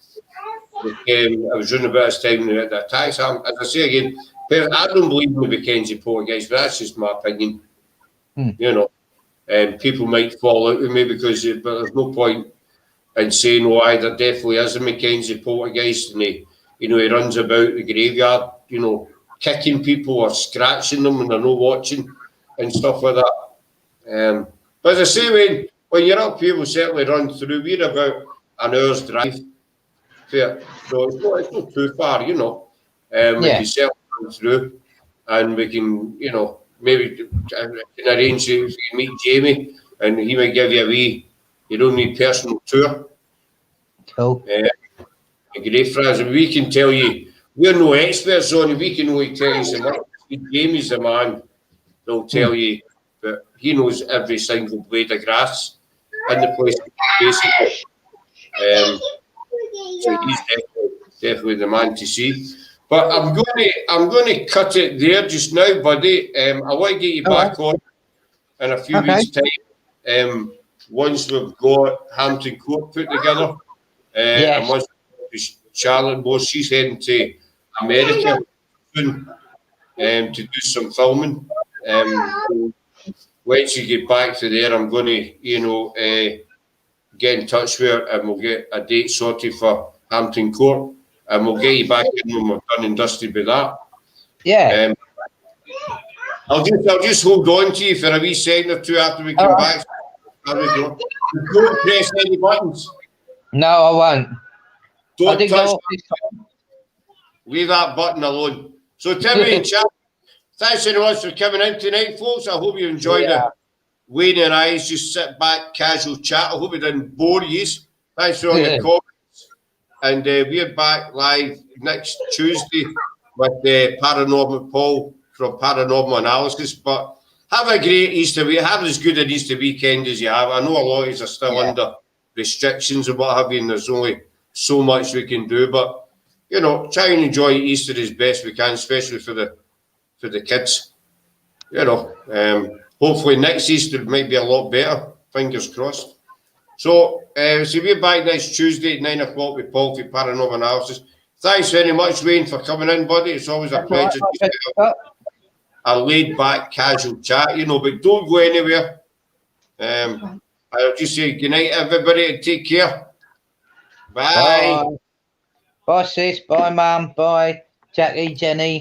I was running about this time when the attacks happened. As I say again, I don't believe in the Mackenzie poltergeist, but that's just my opinion. You know, and people might fall out with me because but there's no point in saying, "Oh, there definitely is a Mackenzie poltergeist," and he runs about the graveyard, you know, kicking people or scratching them when they're not watching and stuff like that. But as I say, when you're up here, we'll certainly run through. We're about an hour's drive. So it's not too far, you know. We can certainly run through, and we can, you know, maybe can arrange you to meet Jamie, and he might give you a wee, personal tour. Cool. Great friends, and we can tell you, we're no experts on it. We can only tell you so much. Jamie's the man that'll tell you, but he knows every single blade of grass in the place, basically. So he's definitely the man to see. But I'm going to cut it there just now, buddy. I want to get you back on in a few weeks' time. Once we've got Hampton Court put together, and once Charlotte knows she's heading to America soon to do some filming. Once you get back to there, I'm going to, get in touch with her and we'll get a date sorted for Hampton Court, and we'll get you back in when we're done and dusted with that. Yeah. I'll just hold on to you for a wee second or two after we come back. Don't press any buttons. No, I won't. Don't touch. Leave that button alone. So Timmy and Chad, thanks very much for coming in tonight, folks. I hope you enjoyed it. Wayne and I just sit back, casual chat. I hope it didn't bore you. Thanks for all your comments. And we're back live next Tuesday with Paranormal Paul from Paranormal Analysis. But have a great Easter week. Have as good an Easter weekend as you have. I know a lot of you are still under restrictions and what have you, and there's only so much we can do. But, try and enjoy Easter as best we can, especially for the kids. Hopefully next Easter might be a lot better. Fingers crossed. So we're back next Tuesday at 9 o'clock with Paul for Paranormal Analysis. Thanks very much, Wayne, for coming in, buddy. It's always a pleasure to have a laid-back, casual chat, but don't go anywhere. I'll just say good night, everybody, and take care. Bye. Bye, sis. Bye, Mum. Bye, Jackie, Jenny.